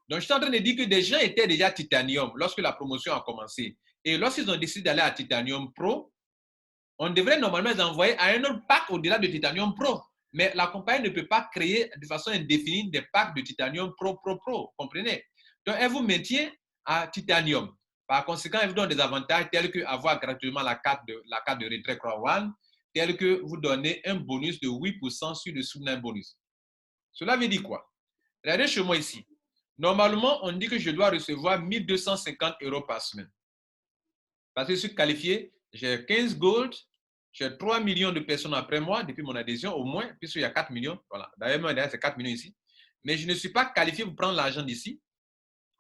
Donc, je suis en train de dire que des gens étaient déjà Titanium lorsque la promotion a commencé. Et lorsqu'ils ont décidé d'aller à Titanium Pro, on devrait normalement les envoyer à un autre pack au-delà de Titanium Pro. Mais la compagnie ne peut pas créer de façon indéfinie des packs de Titanium Pro, comprenez? Donc, elle vous maintient à Titanium. Par conséquent, elle vous donne des avantages tels que avoir gratuitement la carte de retrait Croix One, tels que vous donnez un bonus de 8% sur le souvenir bonus. Cela veut dire quoi? Regardez chez moi ici. Normalement, on dit que je dois recevoir 1250 € par semaine. Parce que je suis qualifié, j'ai 15 gold, j'ai 3 millions de personnes après moi depuis mon adhésion, au moins, puisqu'il y a 4 millions. Voilà. D'ailleurs, c'est 4 millions ici. Mais je ne suis pas qualifié pour prendre l'argent d'ici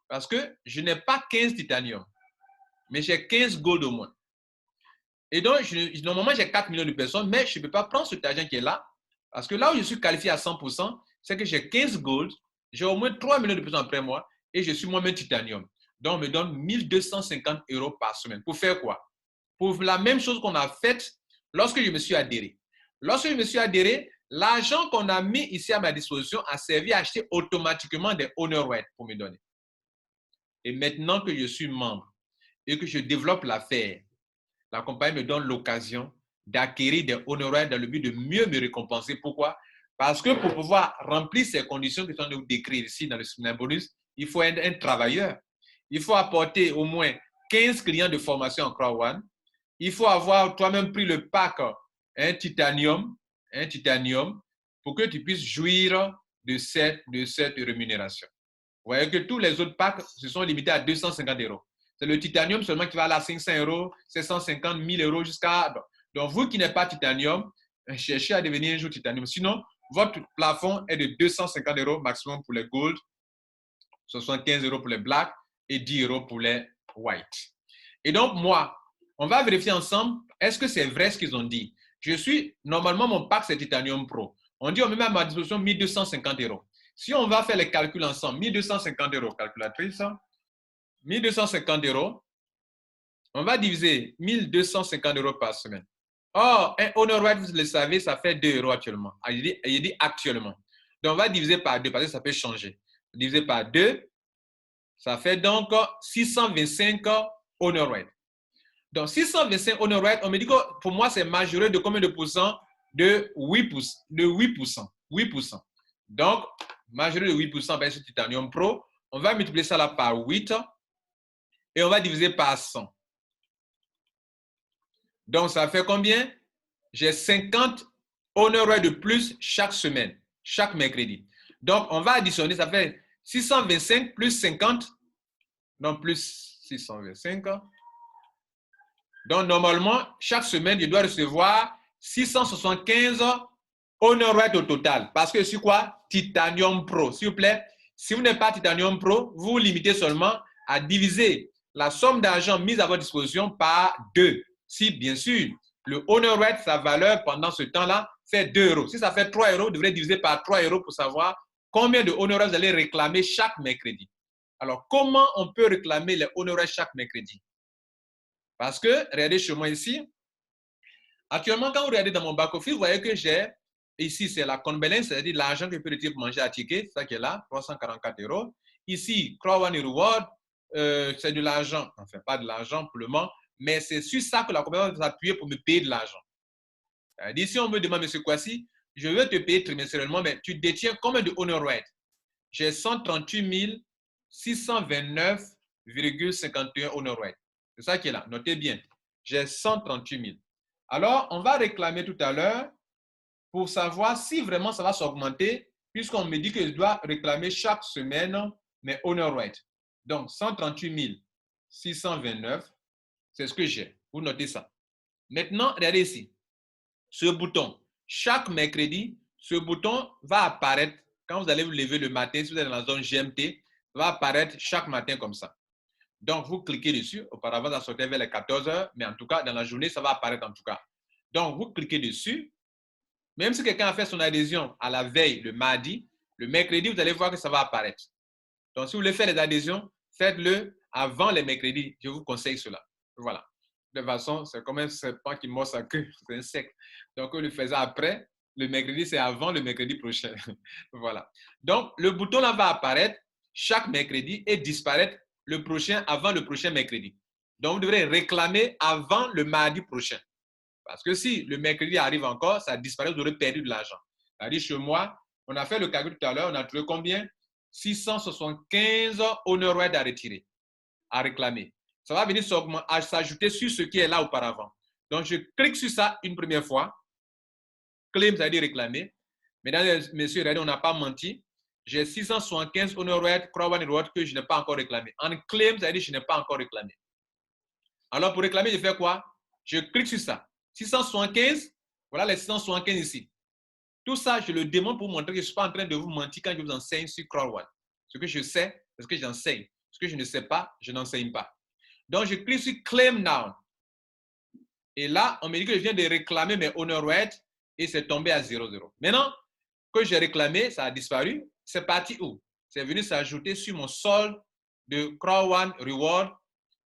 parce que je n'ai pas 15 titanium, mais j'ai 15 gold au moins. Et donc, normalement, j'ai 4 millions de personnes, mais je ne peux pas prendre cet argent qui est là parce que là où je suis qualifié à 100%, c'est que j'ai 15 gold, j'ai au moins 3 millions de personnes après moi et je suis moi-même titanium. Donc, on me donne 1250 € par semaine. Pour faire quoi? Pour la même chose qu'on a faite lorsque je me suis adhéré. Lorsque je me suis adhéré, l'argent qu'on a mis ici à ma disposition a servi à acheter automatiquement des honor rights pour me donner. Et maintenant que je suis membre et que je développe l'affaire, la compagnie me donne l'occasion d'acquérir des honor rights dans le but de mieux me récompenser. Pourquoi? Parce que pour pouvoir remplir ces conditions que je viens de décrire ici dans le Souvenir Bonus, il faut être un travailleur. Il faut apporter au moins 15 clients de formation en Croix One. Il faut avoir toi-même pris le pack titanium, pour que tu puisses jouir de cette rémunération. Vous voyez que tous les autres packs se sont limités à 250 €. C'est le titanium seulement qui va aller à 500 €, 750, 1000 € jusqu'à... Donc, vous qui n'êtes pas titanium, cherchez à devenir un jour titanium. Sinon, votre plafond est de 250 € maximum pour les gold, 75 € pour les black et 10 € pour les white. Et donc, moi, on va vérifier ensemble, est-ce que c'est vrai ce qu'ils ont dit? Normalement, mon pack, c'est Titanium Pro. On dit, on me met à ma disposition 1250 €. Si on va faire les calculs ensemble, 1250 €, calculatrice, 1250 €, on va diviser 1250 € par semaine. Or, un honor right, vous le savez, ça fait 2 € actuellement. Il dit actuellement. Donc, on va diviser par 2 parce que ça peut changer. Diviser par 2, ça fait donc 625 honor right. Donc, 625 honor right, on me dit que pour moi, c'est majoré de combien de pourcents? De 8%. De 8%. 8%. Donc, majoré de 8% ben, sur Titanium Pro. On va multiplier ça là par 8 et on va diviser par 100. Donc, ça fait combien? J'ai 50 honor right de plus chaque semaine, chaque mercredi. Donc, on va additionner, ça fait 625 plus 50, donc plus 625. Donc, normalement, chaque semaine, je dois recevoir 675 honor right au total. Parce que c'est quoi? Titanium Pro. S'il vous plaît, si vous n'êtes pas Titanium Pro, vous vous limitez seulement à diviser la somme d'argent mise à votre disposition par 2. Si, bien sûr, le honor right, sa valeur pendant ce temps-là, fait 2 €. Si ça fait 3 €, vous devrez diviser par 3 € pour savoir combien de honor right vous allez réclamer chaque mercredi. Alors, comment on peut réclamer les honor right chaque mercredi? Parce que, regardez chez moi ici, actuellement, quand vous regardez dans mon back-office, vous voyez que j'ai, ici, c'est la convalence, c'est-à-dire l'argent que je peux retirer pour manger à ticket, c'est ça qui est là, 344 €. Ici, Croix One Reward, c'est de l'argent, enfin, pas de l'argent pour le moment, mais c'est sur ça que la compagnie va s'appuyer pour me payer de l'argent. Si on me demande, M. Kwasi, je veux te payer trimestriellement, mais tu détiens combien de honor right? J'ai 138 629,51 honor right. C'est ça qui est là. Notez bien. J'ai 138 000. Alors, on va réclamer tout à l'heure pour savoir si vraiment ça va s'augmenter, puisqu'on me dit que je dois réclamer chaque semaine mes honor right. Donc, 138 629, c'est ce que j'ai. Vous notez ça. Maintenant, regardez ici. Ce bouton, chaque mercredi, ce bouton va apparaître quand vous allez vous lever le matin, si vous êtes dans la zone GMT, va apparaître chaque matin comme ça. Donc, vous cliquez dessus. Auparavant, ça sortait vers les 14 h, mais en tout cas, dans la journée, ça va apparaître en tout cas. Donc, vous cliquez dessus. Même si quelqu'un a fait son adhésion à la veille, le mardi, le mercredi, vous allez voir que ça va apparaître. Donc, si vous voulez faire les adhésions, faites-le avant les mercredis. Je vous conseille cela. Voilà. De toute façon, c'est comme un serpent qui mord sa queue. C'est un insecte. Donc, on le faisait après. Le mercredi, c'est avant le mercredi prochain. Voilà. Donc, le bouton là va apparaître. chaque mercredi et disparaître avant le prochain mercredi. Donc, vous devrez réclamer avant le mardi prochain. Parce que si le mercredi arrive encore, ça disparaît, vous aurez perdu de l'argent. C'est-à-dire, chez moi, on a fait le calcul tout à l'heure, on a trouvé combien? 675 honoraires à retirer, à réclamer. Ça va venir s'ajouter sur ce qui est là auparavant. Donc, je clique sur ça une première fois. Claim, ça veut dire réclamer. Mesdames et messieurs, regardez, on n'a pas menti. J'ai 675 honoraires Crowd Reward que je n'ai pas encore réclamé. En claim, ça veut dire que je n'ai pas encore réclamé. Alors, pour réclamer, je fais quoi? Je clique sur ça. 675, voilà les 675 ici. Tout ça, je le demande pour montrer que je ne suis pas en train de vous mentir quand je vous enseigne sur Crowd. Ce que je sais, c'est ce que j'enseigne. Ce que je ne sais pas, je n'enseigne pas. Donc, je clique sur Claim Now. Et là, on me dit que je viens de réclamer mes honoraires et c'est tombé à 0,0. Maintenant que j'ai réclamé, ça a disparu. C'est parti où? C'est venu s'ajouter sur mon solde de Crowd Reward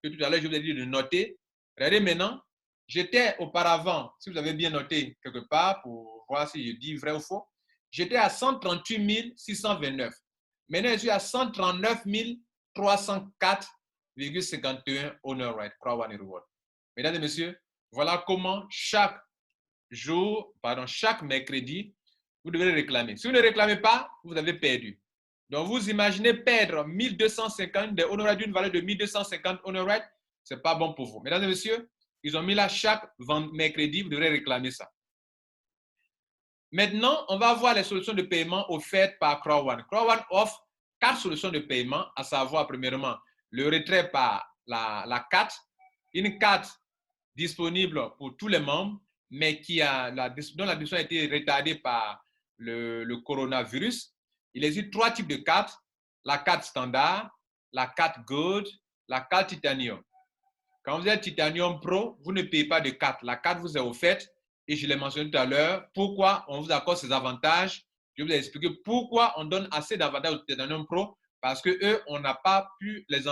que tout à l'heure, je vous ai dit de noter. Regardez maintenant, j'étais auparavant, si vous avez bien noté quelque part pour voir si je dis vrai ou faux, j'étais à 138 629. Maintenant, je suis à 139 304,51 honoraires Crowd Reward. Mesdames et messieurs, voilà comment chaque mercredi, vous devez réclamer. Si vous ne réclamez pas, vous avez perdu. Donc, vous imaginez perdre 1250 des honoraires d'une valeur de 1250 honoraires, ce n'est pas bon pour vous. Mesdames et messieurs, ils ont mis là chaque mercredi, vous devrez réclamer ça. Maintenant, on va voir les solutions de paiement offertes par Crowd. Crowd offre 4 solutions de paiement, à savoir, premièrement, le retrait par la carte, une carte disponible pour tous les membres, mais dont la distribution a été retardée par le coronavirus. Il existe 3 types de cartes, la carte standard, la carte Gold, la carte Titanium. Quand vous êtes Titanium Pro, vous ne payez pas de carte. La carte vous est offerte et je l'ai mentionné tout à l'heure. Pourquoi on vous accorde ces avantages? Je vous ai expliqué pourquoi on donne assez d'avantages au Titanium Pro, parce qu'eux, on n'a pas pu les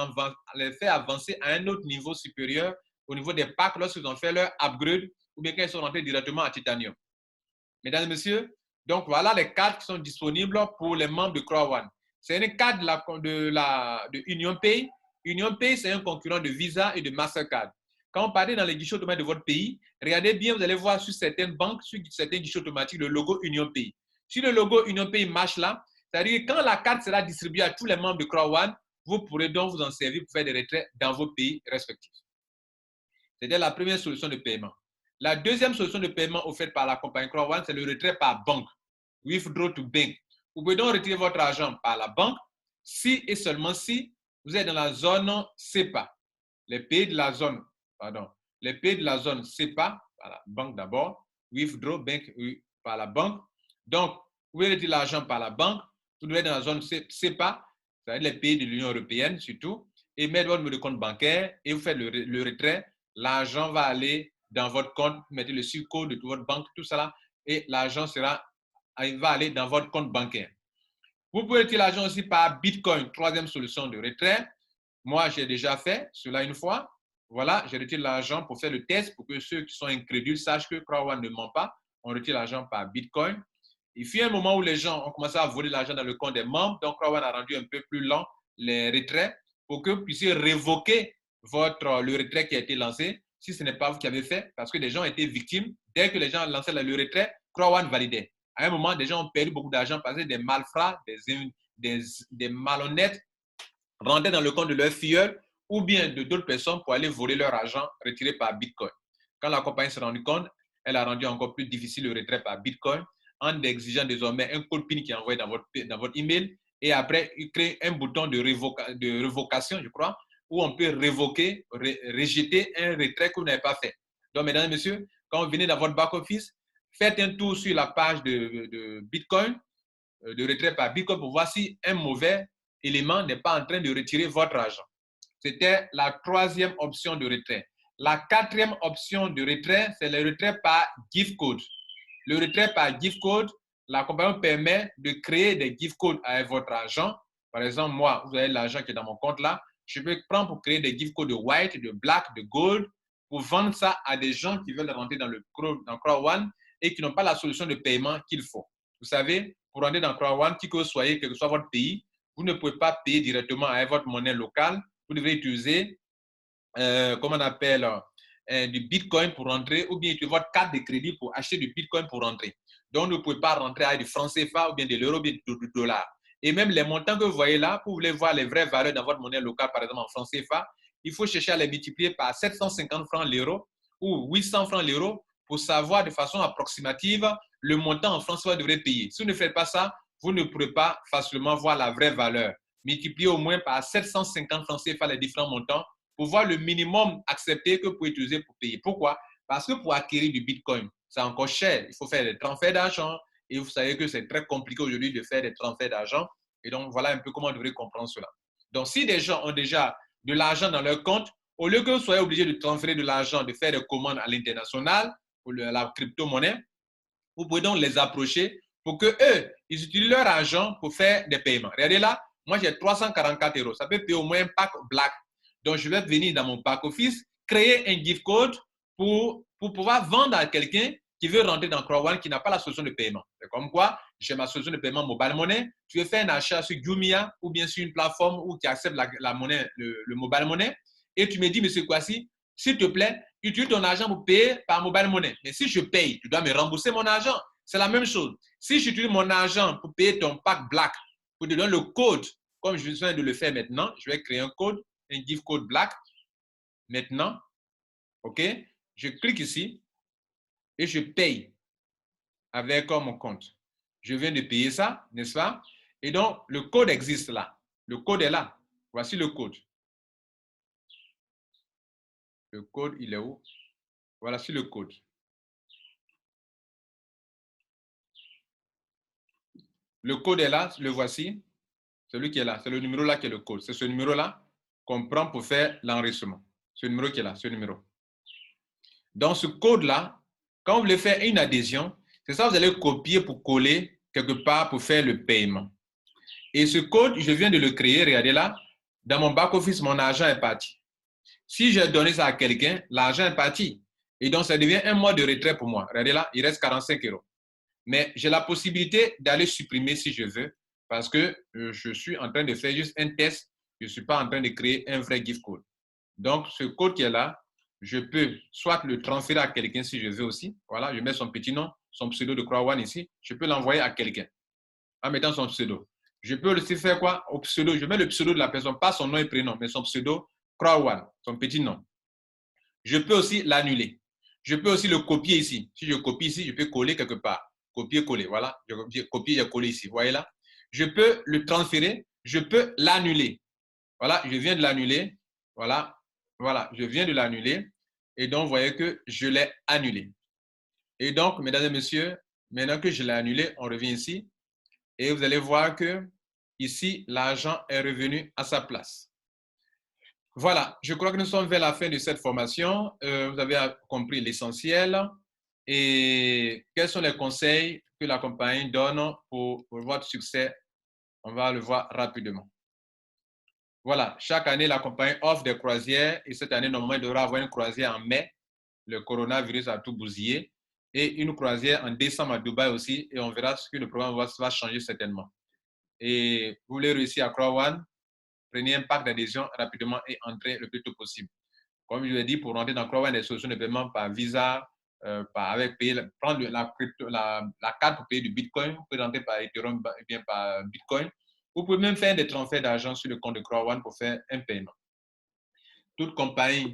faire avancer à un autre niveau supérieur au niveau des packs lorsqu'ils ont fait leur upgrade ou bien quand ils sont rentrés directement à Titanium. Mesdames et messieurs, donc voilà les cartes qui sont disponibles pour les membres de Crowd. C'est une carte de UnionPay. UnionPay, c'est un concurrent de Visa et de Mastercard. Quand vous partez dans les guichets automatiques de votre pays, regardez bien, vous allez voir sur certaines banques, sur certains guichets automatiques, le logo UnionPay. Si le logo UnionPay marche là, c'est-à-dire que quand la carte sera distribuée à tous les membres de Crowd, vous pourrez donc vous en servir pour faire des retraits dans vos pays respectifs. C'était la première solution de paiement. La deuxième solution de paiement offerte par la compagnie Crowd, c'est le retrait par banque. Withdraw to bank. Vous pouvez donc retirer votre argent par la banque si et seulement si vous êtes dans la zone CEPA. Les pays de la zone CEPA, par la banque d'abord, withdraw bank par la banque. Donc, vous pouvez retirer l'argent par la banque. Vous devez être dans la zone CEPA, c'est-à-dire les pays de l'Union européenne surtout, et mettre votre numéro de compte bancaire et vous faites le retrait. L'argent va aller dans votre compte, vous mettez le code de votre banque, tout ça, et l'argent va aller dans votre compte bancaire. Vous pouvez retirer l'argent aussi par Bitcoin, troisième solution de retrait. Moi, j'ai déjà fait cela une fois. Voilà, j'ai retiré l'argent pour faire le test pour que ceux qui sont incrédules sachent que Crowd ne ment pas. On retire l'argent par Bitcoin. Il fut un moment où les gens ont commencé à voler l'argent dans le compte des membres. Donc, Crowd a rendu un peu plus lent les retraits pour que vous puissiez révoquer le retrait qui a été lancé si ce n'est pas vous qui avez fait, parce que des gens étaient victimes. Dès que les gens lançaient le retrait, Crowd validait. À un moment, des gens ont perdu beaucoup d'argent parce que des malfrats, des malhonnêtes rentraient dans le compte de leur filleul ou bien de d'autres personnes pour aller voler leur argent retiré par Bitcoin. Quand la compagnie s'est rendue compte, elle a rendu encore plus difficile le retrait par Bitcoin en exigeant désormais un code PIN qui est envoyé dans votre email et après, il crée un bouton de révocation, je crois, où on peut révoquer, rejeter un retrait que vous n'avez pas fait. Donc, mesdames et messieurs, quand vous venez dans votre back-office, faites un tour sur la page de Bitcoin, de retrait par Bitcoin pour voir si un mauvais élément n'est pas en train de retirer votre argent. C'était la troisième option de retrait. La quatrième option de retrait, c'est le retrait par gift code. Le retrait par gift code, la compagnie permet de créer des gift codes avec votre argent. Par exemple, moi, vous avez l'argent qui est dans mon compte là. Je peux prendre pour créer des gift codes de white, de black, de gold, pour vendre ça à des gens qui veulent rentrer dans Crowd et qui n'ont pas la solution de paiement qu'il faut. Vous savez, pour rentrer dans Crowd, qui que vous soyez, quel que soit votre pays, vous ne pouvez pas payer directement avec votre monnaie locale. Vous devez utiliser, comment on appelle, du Bitcoin pour rentrer, ou bien utiliser votre carte de crédit pour acheter du Bitcoin pour rentrer. Donc, vous ne pouvez pas rentrer avec du franc CFA ou bien de l'euro ou bien du dollar. Et même les montants que vous voyez là, vous voulez voir les vraies valeurs dans votre monnaie locale, par exemple en franc CFA, il faut chercher à les multiplier par 750 francs l'euro ou 800 francs l'euro pour savoir de façon approximative le montant en francs CFA que vous devrez payer. Si vous ne faites pas ça, vous ne pourrez pas facilement voir la vraie valeur. Multipliez au moins par 750 francs CFA les différents montants pour voir le minimum accepté que vous pouvez utiliser pour payer. Pourquoi? Parce que pour acquérir du Bitcoin, c'est encore cher. Il faut faire des transferts d'argent et vous savez que c'est très compliqué aujourd'hui de faire des transferts d'argent. Et donc, voilà un peu comment vous devrez comprendre cela. Donc, si des gens ont déjà de l'argent dans leur compte, au lieu que vous soyez obligé de transférer de l'argent, de faire des commandes à l'international pour la crypto-monnaie, vous pouvez donc les approcher pour qu'eux, ils utilisent leur argent pour faire des paiements. Regardez là, moi j'ai 344 euros. Ça peut payer au moins un pack black. Donc, je vais venir dans mon back office, créer un gift code pour pouvoir vendre à quelqu'un qui veut rentrer dans CrowdOne qui n'a pas la solution de paiement. C'est comme quoi, j'ai ma solution de paiement mobile money. Tu veux faire un achat sur Jumia ou bien sur une plateforme où tu acceptes la monnaie, le mobile money. Et tu me dis, monsieur Kwasi, s'il te plaît, utilise ton argent pour payer par mobile money. Mais si je paye, tu dois me rembourser mon argent. C'est la même chose. Si j'utilise mon argent pour payer ton pack black, pour te donner le code, comme je viens de le faire maintenant, je vais créer un code, un gift code black. Maintenant, OK, je clique ici et je paye avec mon compte. Je viens de payer ça, n'est-ce pas? Et donc, le code existe là. Le code est là. Voici le code. Le code, il est où? Voilà, c'est le code. Le code est là, le voici. Celui qui est là, c'est le numéro là qui est le code. C'est ce numéro-là qu'on prend pour faire l'enregistrement. Ce numéro qui est là, ce numéro. Dans ce code-là, quand vous voulez faire une adhésion, c'est ça, vous allez copier pour coller quelque part pour faire le paiement. Et ce code, je viens de le créer, regardez là, dans mon back-office, mon argent est parti. Si j'ai donné ça à quelqu'un, l'argent est parti. Et donc, ça devient un mois de retrait pour moi. Regardez là, il reste 45 euros. Mais j'ai la possibilité d'aller supprimer si je veux, parce que je suis en train de faire juste un test. Je ne suis pas en train de créer un vrai gift code. Donc, ce code qui est là, je peux soit le transférer à quelqu'un si je veux aussi. Voilà, je mets son petit nom, son pseudo de CrowdOne ici. Je peux l'envoyer à quelqu'un en mettant son pseudo. Je peux aussi faire quoi? Au pseudo, je mets le pseudo de la personne, pas son nom et prénom, mais son pseudo CrowdOne, son petit nom. Je peux aussi l'annuler. Je peux aussi le copier ici. Si je copie ici, je peux coller quelque part. Copier-coller, voilà. Je copie, j'ai collé ici. Vous voyez là? Je peux le transférer. Je peux l'annuler. Voilà, je viens de l'annuler. Voilà, voilà, je viens de l'annuler. Et donc, vous voyez que je l'ai annulé. Et donc, mesdames et messieurs, maintenant que je l'ai annulé, on revient ici. Et vous allez voir que ici, l'argent est revenu à sa place. Voilà, je crois que nous sommes vers la fin de cette formation. Vous avez compris l'essentiel. Et quels sont les conseils que la compagnie donne pour votre succès? On va le voir rapidement. Voilà, chaque année, la compagnie offre des croisières et cette année, normalement, il devra avoir une croisière en mai. Le coronavirus a tout bousillé. Et une croisière en décembre à Dubaï aussi. Et on verra ce que le programme va changer certainement. Et vous voulez réussir à CrowdOne, prenez un pack d'adhésion rapidement et entrez le plus tôt possible. Comme je l'ai dit, pour rentrer dans CrowdOne, des solutions de paiement par Visa, prendre la carte pour payer du Bitcoin, vous pouvez rentrer par Ethereum ou bien par Bitcoin. Vous pouvez même faire des transferts d'argent sur le compte de CrowdOne pour faire un paiement. Toute compagnie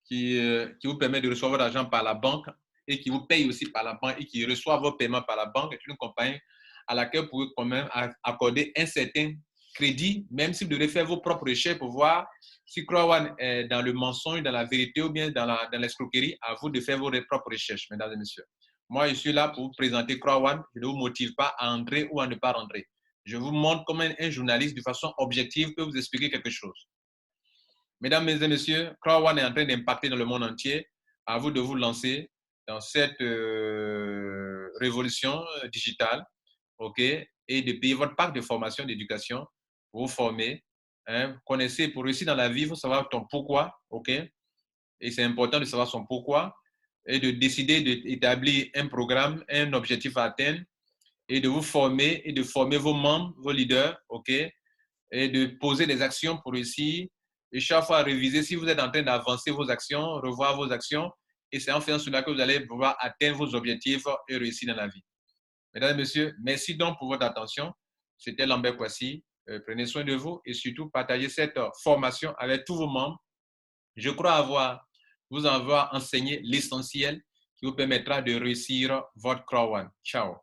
qui vous permet de recevoir votre argent par la banque et qui vous paye aussi par la banque et qui reçoit vos paiements par la banque est une compagnie à laquelle vous pouvez quand même accorder un certain crédit, même si vous devez faire vos propres recherches pour voir si CrowdOne est dans le mensonge, dans la vérité ou bien dans l'escroquerie. À vous de faire vos propres recherches, mesdames et messieurs. Moi, je suis là pour vous présenter CrowdOne. Je ne vous motive pas à entrer ou à ne pas rentrer. Je vous montre comme un journaliste de façon objective peut vous expliquer quelque chose. Mesdames et messieurs, CrowdOne est en train d'impacter dans le monde entier. À vous de vous lancer dans cette révolution digitale, OK, et de payer votre pack de formation, d'éducation pour vous former. Hein. Vous connaissez, pour réussir dans la vie, il faut savoir ton pourquoi, OK, et c'est important de savoir son pourquoi et de décider d'établir un programme, un objectif à atteindre et de vous former et de former vos membres, vos leaders, OK, et de poser des actions pour réussir. Et chaque fois, réviser si vous êtes en train d'avancer vos actions, revoir vos actions. Et c'est en faisant cela que vous allez pouvoir atteindre vos objectifs et réussir dans la vie. Mesdames et messieurs, merci donc pour votre attention. C'était Lambert Kwasi. Prenez soin de vous et surtout partagez cette formation avec tous vos membres. Je crois vous avoir enseigné l'essentiel qui vous permettra de réussir votre Crown One. Ciao.